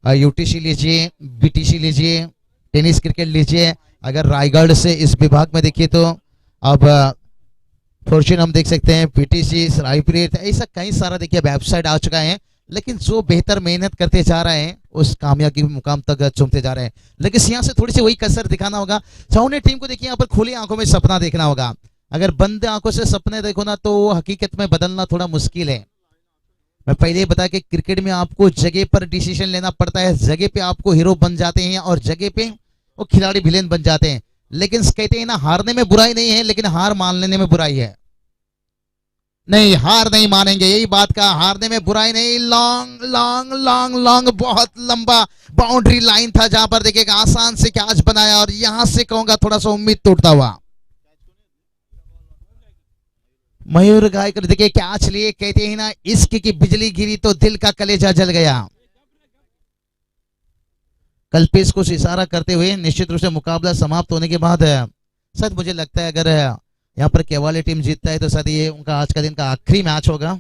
यूटीसी लीजिए, बीटीसी लीजिए, टेनिस क्रिकेट लीजिए। अगर रायगढ़ से इस विभाग में देखिए तो अब फॉर्चून हम देख सकते हैं, पीटीसी, रायपुर, ऐसा कई सारा देखिए वेबसाइट आ चुका है। लेकिन जो बेहतर मेहनत करते जा रहे हैं उस कामयाबी के मुकाम तक चूमते जा रहे हैं। लेकिन यहाँ से थोड़ी सी वही कसर दिखाना होगा। चाहे टीम को देखिए यहाँ पर खुली आंखों में सपना देखना होगा। अगर बंद आंखों से सपने देखो ना तो वो हकीकत में बदलना थोड़ा मुश्किल है। मैं पहले ही बताया कि क्रिकेट में आपको जगह पर डिसीजन लेना पड़ता है, जगह पे आपको हीरो बन जाते हैं और जगह पे वो खिलाड़ी विलेन बन जाते हैं। लेकिन कहते हैं ना, हारने में बुराई नहीं है, लेकिन हार मान लेने में बुराई है। नहीं, हार नहीं मानेंगे, यही बात का, हारने में बुराई नहीं। लॉन्ग लॉन्ग लॉन्ग लॉन्ग बहुत लंबा बाउंड्री लाइन था जहां पर देखिएगा आसान से कैच बनाया और यहां से कहूंगा थोड़ा सा उम्मीद टूटता हुआ मयूर गायकर देखिए कैच लिए। कहते हैं ना, इश्क की बिजली गिरी तो दिल का कलेजा जल गया। कल्पेश को इशारा करते हुए निश्चित रूप से मुकाबला समाप्त होने के बाद शायद मुझे लगता है अगर यहाँ पर केवाली टीम जीतता है तो शायद ये उनका आज का दिन का आखिरी मैच होगा।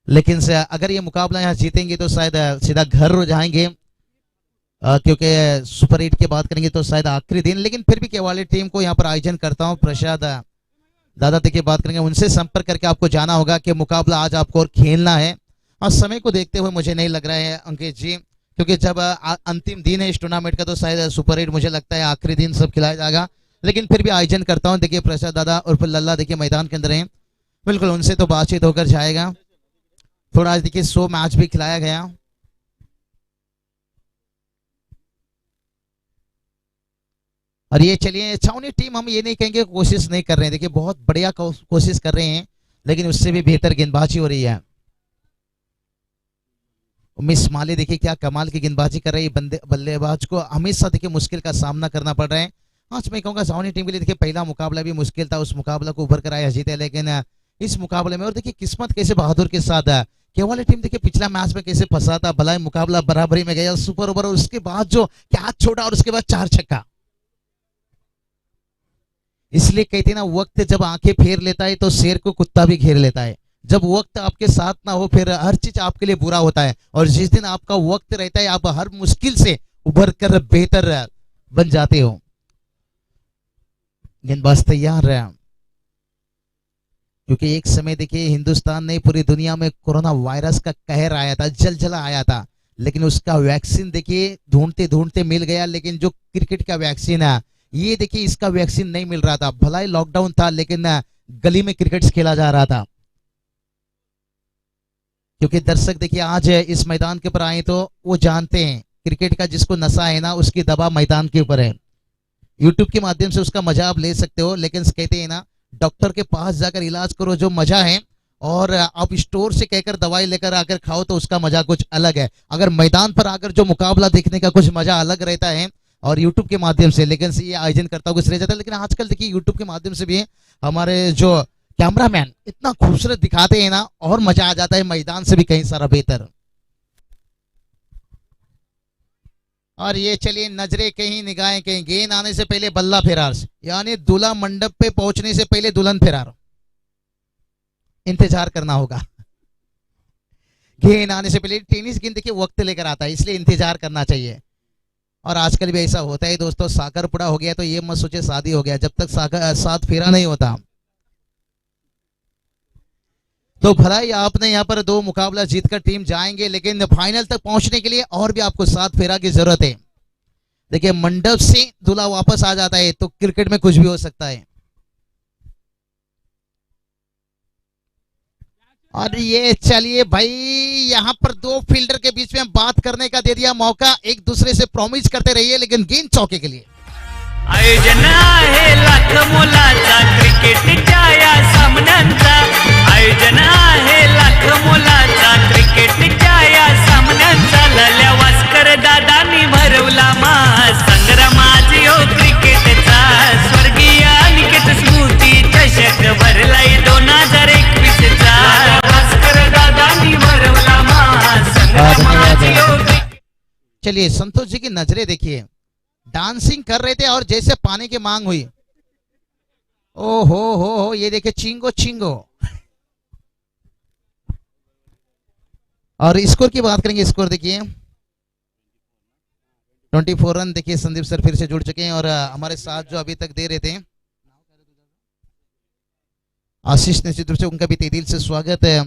लेकिन अगर ये मुकाबला यहाँ जीतेंगे तो शायद सीधा घर जाएंगे, क्योंकि सुपर 8 की बात करेंगे तो शायद आखिरी दिन। लेकिन फिर भी केवाली टीम को यहाँ पर आयोजन करता हूँ प्रसाद दादा की बात करेंगे, उनसे संपर्क करके आपको जाना होगा कि मुकाबला आज आपको और खेलना है। और समय को देखते हुए मुझे नहीं लग रहा है अंकित जी, क्योंकि जब अंतिम दिन है इस टूर्नामेंट का तो शायद सुपर 8 मुझे लगता है आखिरी दिन सब खिलाया जाएगा। लेकिन फिर भी आयोजन करता हूँ। देखिए प्रसाद दादा और फिर लल्ला देखिए मैदान के अंदर हैं, बिल्कुल उनसे तो बातचीत होकर जाएगा। थोड़ा आज देखिए 100 मैच भी खिलाया गया। और ये चलिए छावनी टीम, हम ये नहीं कहेंगे कोशिश नहीं कर रहे हैं, देखिए बहुत बढ़िया कोशिश कर रहे हैं, लेकिन उससे भी बेहतर गेंदबाजी हो रही है। मिस माली देखिए क्या कमाल की गेंदबाजी कर रही है। बल्लेबाज को हमेशा देखिए मुश्किल का सामना करना पड़ रहा है। आज मैं कहूंगा छावनी टीम के लिए देखिए पहला मुकाबला भी मुश्किल था, उस मुकाबला को उभर कर आया जीते। लेकिन इस मुकाबले में और देखिए किस्मत कैसे बहादुर के साथ केवल टीम देखिए पिछला मैच में कैसे फंसा था, भला मुकाबला बराबरी में गया, सुपर ओवर और उसके बाद जो कैच छोड़ा और उसके बाद 4 छक्का। इसलिए कहते हैं ना, वक्त जब आंखें फेर लेता है तो शेर को कुत्ता भी घेर लेता है। जब वक्त आपके साथ ना हो फिर हर चीज आपके लिए बुरा होता है, और जिस दिन आपका वक्त रहता है आप हर मुश्किल से उभर कर बेहतर बन जाते हो। गेंदबाज तैयार है, क्योंकि एक समय देखिए हिंदुस्तान नहीं पूरी दुनिया में कोरोना वायरस का कहर आया था, जलजला आया था, लेकिन उसका वैक्सीन देखिए ढूंढते ढूंढते मिल गया। लेकिन जो क्रिकेट का वैक्सीन है, ये देखिए इसका वैक्सीन नहीं मिल रहा था। भला ही लॉकडाउन था, लेकिन गली में क्रिकेट खेला जा रहा था। क्योंकि दर्शक देखिए आज इस मैदान के ऊपर आए तो वो जानते हैं क्रिकेट का जिसको नशा है ना, उसकी दवा मैदान के ऊपर है। यूट्यूब के माध्यम से उसका मजा आप ले सकते हो, लेकिन कहते हैं ना, डॉक्टर के पास जाकर इलाज करो जो मजा है, और आप स्टोर से कहकर दवाई लेकर आकर खाओ तो उसका मजा कुछ अलग है। अगर मैदान पर आकर जो मुकाबला देखने का कुछ मजा अलग रहता है और यूट्यूब के माध्यम से, लेकिन ये आयोजन करता हुआ रह जाता है। लेकिन आजकल देखिए यूट्यूब के माध्यम से भी हमारे जो कैमरामैन इतना खूबसूरत दिखाते हैं ना, और मजा आ जाता है मैदान से भी कहीं सारा बेहतर। और ये चलिए नजरे कहीं निगाहें कहीं, गेंद आने से पहले बल्ला फेरार, यानी दूल्हा मंडप पे पहुंचने से पहले दुल्हन फेरार, इंतजार करना होगा। गेंद आने से पहले टेनिस गेंद देखिए वक्त लेकर आता है, इसलिए इंतजार करना चाहिए। और आजकल भी ऐसा होता है दोस्तों, साकर पुड़ा हो गया तो ये मत सोचे शादी हो गया, जब तक साथ फेरा नहीं होता। तो भला ही आपने यहाँ पर 2 मुकाबला जीतकर टीम जाएंगे, लेकिन फाइनल तक पहुंचने के लिए और भी आपको 7 फेरा की जरूरत है। देखिए मंडप से दूल्हा वापस आ जाता है तो क्रिकेट में कुछ भी हो सकता है। और ये चलिए भाई, यहाँ पर 2 फील्डर के बीच में बात करने का दे दिया मौका, एक दूसरे से प्रॉमिस करते रहिए, लेकिन गेंद चौके के लिए। आयोजन आहे लाख मोलाचा क्रिकेटच्या या सामन्यांचा, आयोजन आहे लाख मोलाचा क्रिकेटच्या या सामन्यांचा, लल्या वास्कर दादांनी भरवला मा संग्रामाची हो क्रिकेटचा, स्वर्गीय अनिकेत स्मृती चषक भरलाय 2021 चा, वास्कर दादांनी भरवला मा संग्रामाची हो। चलिए संतोष जी की नजरें देखिए, डांसिंग कर रहे थे और जैसे पानी की मांग हुई, ओ हो, ये देखिए चिंगो चिंगो। और स्कोर की बात करेंगे, स्कोर देखिए 24 रन। देखिए संदीप सर फिर से जुड़ चुके हैं और हमारे साथ जो अभी तक दे रहे थे आशीष, निश्चित रूप से उनका भी तहे दिल से स्वागत है।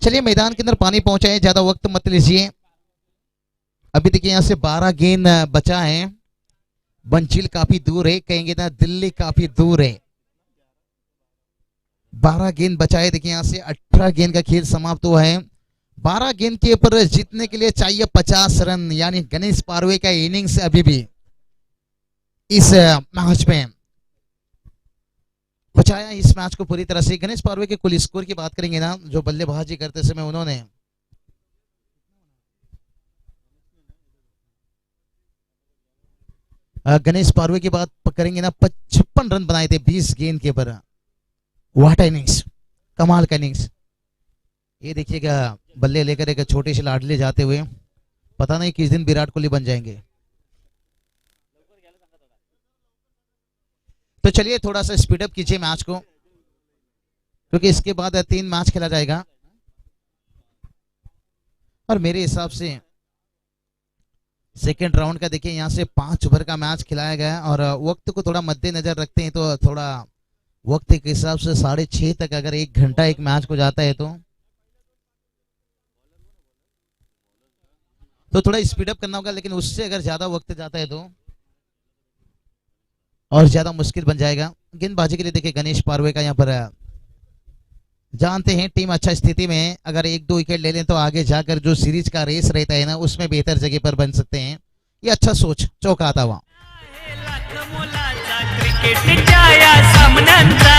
चलिए मैदान के अंदर पानी पहुंचा है, ज्यादा वक्त मत लीजिए। अभी देखिए यहाँ से 12 गेंद बचा है। बंचिल काफी दूर है, कहेंगे ना दिल्ली काफी दूर है। 12 गेंद बचा है। देखिए यहाँ से 18 गेंद का खेल समाप्त हुआ है। 12 गेंद के ऊपर जीतने के लिए चाहिए 50 रन, यानी गणेश पारवे का इनिंग्स अभी भी इस मैच में बचाया इस मैच को पूरी तरह से। गणेश पारवे के कुल स्कोर की बात करेंगे ना, जो बल्लेबाजी करते समय उन्होंने गणेश पारवे की बात करेंगे ना, 55 रन बनाए थे 20 गेंद के ऊपर। व्हाट इनिंग्स, कमाल का इनिंग्स। ये देखिएगा बल्ले लेकर एक छोटे से लाडले जाते हुए, पता नहीं किस दिन विराट कोहली बन जाएंगे। तो चलिए थोड़ा सा स्पीड अप कीजिए मैच को, क्योंकि इसके बाद 3 मैच खेला जाएगा। और मेरे हिसाब से सेकेंड राउंड का देखिए यहाँ से 5 ओवर का मैच खिलाया गया है। और वक्त को थोड़ा मद्देनजर रखते हैं तो थोड़ा वक्त के हिसाब से 6:30 तक अगर 1 घंटा एक मैच को जाता है तो थोड़ा स्पीड अप करना होगा। लेकिन उससे अगर ज्यादा वक्त जाता है तो और ज्यादा मुश्किल बन जाएगा। गेंदबाजी के लिए देखिए गणेश पारवे का यहाँ पर जानते हैं टीम अच्छा स्थिति में है। अगर 1-2 विकेट ले लें तो आगे जाकर जो सीरीज का रेस रहता है ना, उसमें बेहतर जगह पर बन सकते हैं। ये अच्छा सोच चौका आता हुआ। क्रिकेटच्या या सामन्यांचा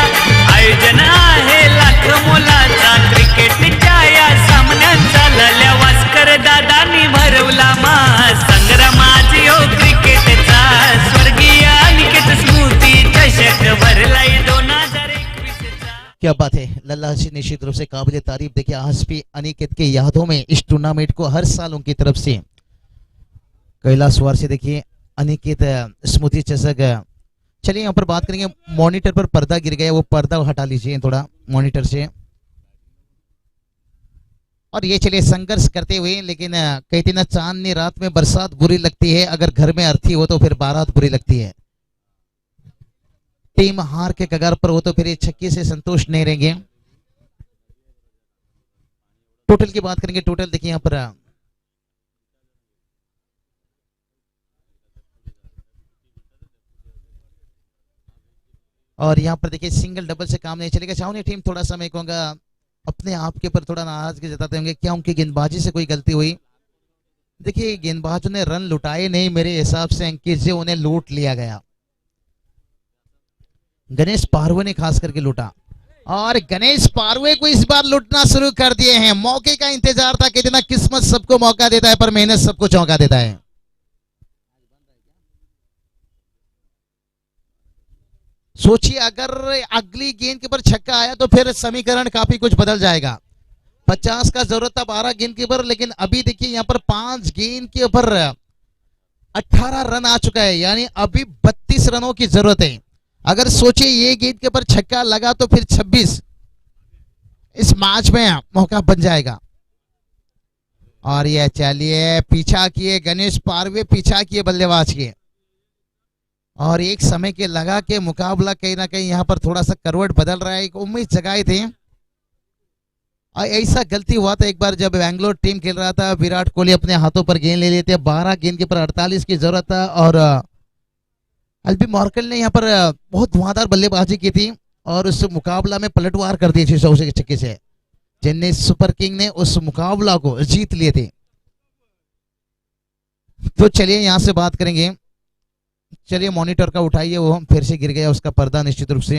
आयोजन आहे लाख मोलाचा क्रिकेटच्या या सामन्यांचा लल्या वास्कर दादांनी भरवला मा संग्रामाची हो क्रिकेटचा स्वर्गीय अनिकेत स्मृती चषक भरलाय 2021 क्या बात है, लल्ला जी निश्चित रूप से काबिल तारीफ। देखिए आज भी अनिकेत के यादों में इस टूर्नामेंट को हर साल उनकी तरफ से कैलाशवार से देखिए अनिकेत स्मृति चषक। चलिए यहाँ पर बात करेंगे, मॉनिटर पर पर्दा गिर गया, वो पर्दा हटा लीजिए थोड़ा मॉनिटर से। और ये चलिए संघर्ष करते हुए, लेकिन कहते ना चांदनी रात में बरसात बुरी लगती है, अगर घर में अर्थी हो तो फिर बारात बुरी लगती है। टीम हार के कगार पर हो तो फिर ये छक्के से संतुष्ट नहीं रहेंगे। टोटल की बात करेंगे, टोटल देखिए यहाँ पर और यहाँ पर देखिए सिंगल डबल से काम नहीं चलेगा। चाहूंगी टीम थोड़ा सा मैं कहूँगा अपने आप के ऊपर थोड़ा नाराजगी जताते होंगे, क्या उनकी गेंदबाजी से कोई गलती हुई। देखिए गेंदबाजों ने रन लुटाए नहीं, मेरे हिसाब से अंकित जी उन्हें लूट लिया गया। गणेश पारवे ने खास करके लूटा, और गणेश पारवे को इस बार लूटना शुरू कर दिए हैं। मौके का इंतजार था, कहते ना किस्मत सबको मौका देता है पर मेहनत सबको चौंका देता है। सोचिए अगर अगली गेंद के ऊपर छक्का आया तो फिर समीकरण काफी कुछ बदल जाएगा। 50 का जरूरत था 12 गेंद के ऊपर, लेकिन अभी देखिए यहाँ पर 5 गेंद के ऊपर 18 रन आ चुका है, यानी अभी 32 रनों की जरूरत है। अगर सोचिए ये गेंद के ऊपर छक्का लगा तो फिर 26 इस मैच में मौका बन जाएगा। और ये चलिए पीछा किए गणेश पारवे, पीछा किए बल्लेबाज किए, और एक समय के लगा के मुकाबला कहीं ना कहीं यहाँ पर थोड़ा सा करवट बदल रहा है। एक उम्मीद जगाए थे, और ऐसा गलती हुआ था एक बार जब बैंगलोर टीम खेल रहा था, विराट कोहली अपने हाथों पर गेंद ले लेते, 12 गेंद के ऊपर 48 की जरूरत था, और अल्बी मॉर्कल ने यहाँ पर बहुत धुआंधार बल्लेबाजी की थी और उस मुकाबला में पलटवार कर दी थी 100 के छक्के से। चेन्नई सुपर किंग ने उस मुकाबला को जीत लिए थे। तो चलिए यहां से बात करेंगे, चलिए मॉनिटर का उठाइए, वो फिर से गिर गया उसका पर्दा निश्चित रूप से।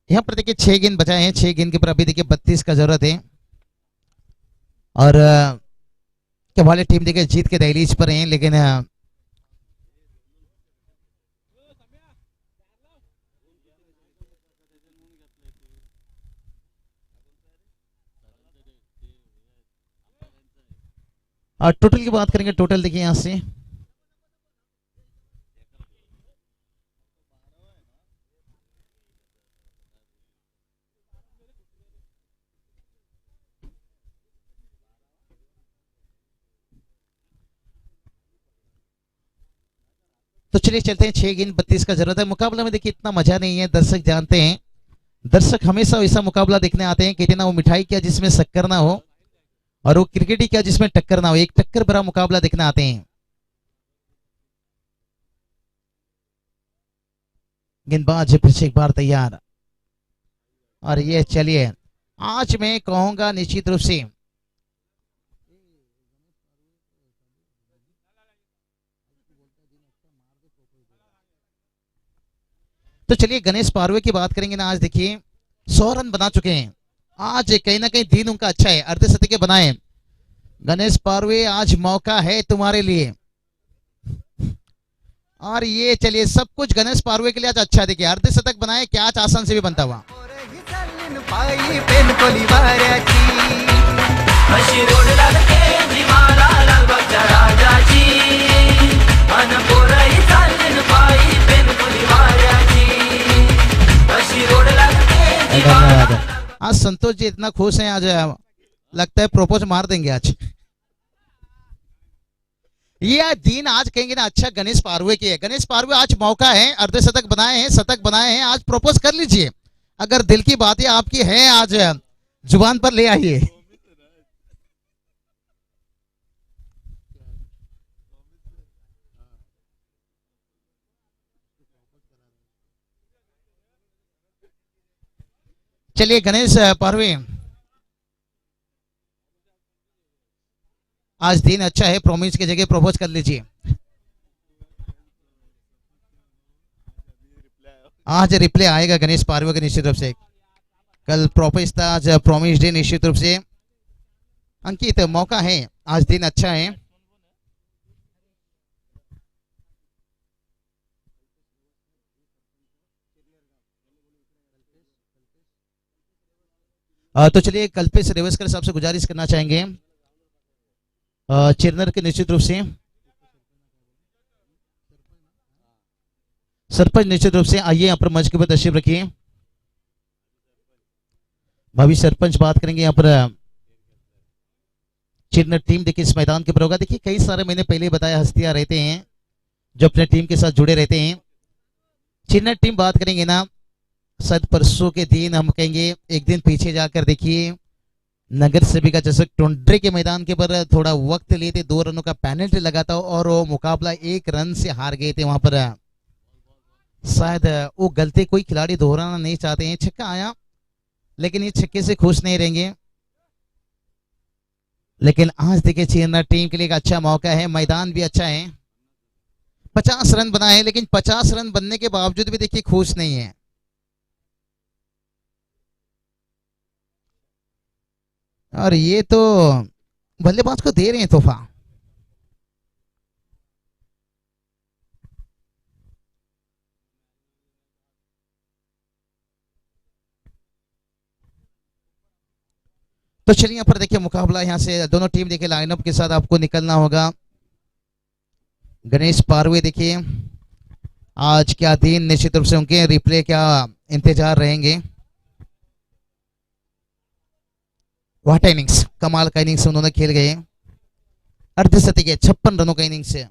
यहाँ पर देखिए 6 गेंद बचाए हैं, 6 गेंद के ऊपर अभी देखिए 32 का जरूरत है, और क्या वाले टीम देखिए जीत के दहलीज पर हैं, लेकिन टोटल की बात करेंगे, टोटल देखिए यहां से तो चलिए चलते हैं। 6 गेंद 32 का जरूरत है। मुकाबला में देखिए इतना मजा नहीं है, दर्शक जानते हैं दर्शक हमेशा ऐसा मुकाबला देखने आते हैं, कहते ना वो मिठाई क्या जिसमें शक्कर ना हो, और वो क्रिकेट ही क्या जिसमें टक्कर ना हो। एक टक्कर भरा मुकाबला देखने आते हैं। गेंदबाज फिर से एक बार तैयार, और ये चलिए आज मैं कहूंगा निश्चित रूप से तो चलिए गणेश पारवे की बात करेंगे ना। आज देखिए 100 रन बना चुके हैं। आज कहीं ना कहीं दिन उनका अच्छा है, अर्धशतकीय बनाए। गणेश पारवे आज मौका है तुम्हारे लिए, और ये चलिए सब कुछ गणेश पारवे के लिए आज अच्छा है। देखिए अर्धशतक बनाए, क्या आज आसान से भी बनता हुआ। पायी पेनकोली वाऱ्याची अशी रोड लागते जिमाला लालबागच्या राजाची अन पोरही चाललीन पायी पेनकोली वाऱ्याची अशी रोड लागते धन्यवाद। आज संतोष जी इतना खुश हैं, आज लगता है प्रपोज मार देंगे आज। ये दिन आज कहेंगे ना अच्छा गणेश पारवे की है। गणेश पारवे आज मौका है, अर्धशतक बनाए हैं, शतक बनाए हैं, आज प्रपोज कर लीजिए। अगर दिल की बातें आपकी हैं आज जुबान पर ले आइए। चलिए गणेश पारवे आज दिन अच्छा है, प्रॉमिस की जगह प्रपोज कर लीजिए। आज रिप्ले आएगा गणेश पारवे के निश्चित रूप से। कल प्रॉमिस था, आज प्रॉमिस डे निश्चित रूप से। अंकित मौका है, आज दिन अच्छा है। तो चलिए कल्पेश रेवस्कर साहब से गुजारिश करना चाहेंगे चिरनर के निश्चित रूप से। सरपंच निश्चित रूप से आइए यहाँ पर मंच के ऊपर तशरीफ रखिए। भावी सरपंच बात करेंगे यहाँ पर। चिरनर टीम देखिए इस मैदान के ऊपर होगा। देखिए कई सारे मैंने पहले बताया हस्तियां रहते हैं जो अपने टीम के साथ जुड़े रहते हैं। चिरनर टीम बात करेंगे ना, शायद परसों के दिन हम कहेंगे एक दिन पीछे जाकर देखिए नगर सेविका जैसे टोंड्रे के मैदान के ऊपर थोड़ा वक्त लिए थे, 2 रनों का पेनल्टी लगा था और वो मुकाबला 1 रन से हार गए थे। वहां पर शायद वो गलती कोई खिलाड़ी दोहराना नहीं चाहते हैं। छक्का आया लेकिन ये छक्के से खुश नहीं रहेंगे। लेकिन आज देखिए चिरनर टीम के लिए एक अच्छा मौका है, मैदान भी अच्छा है। 50 रन बनाए हैं, लेकिन 50 रन बनने के बावजूद भी देखिए खुश नहीं है। और ये तो बल्लेबाज को दे रहे हैं तोहफा। तो चलिए यहाँ पर देखिए मुकाबला, यहाँ से दोनों टीम देखिए लाइनअप के साथ आपको निकलना होगा। गणेश पारवे देखिए आज क्या दिन, निश्चित रूप से उनके रिप्ले क्या इंतजार रहेंगे। वाट इनिंग्स, कमाल का इनिंग्स उन्होंने खेल गए। अर्धशतकीय 56 रनों का इनिंग्स है।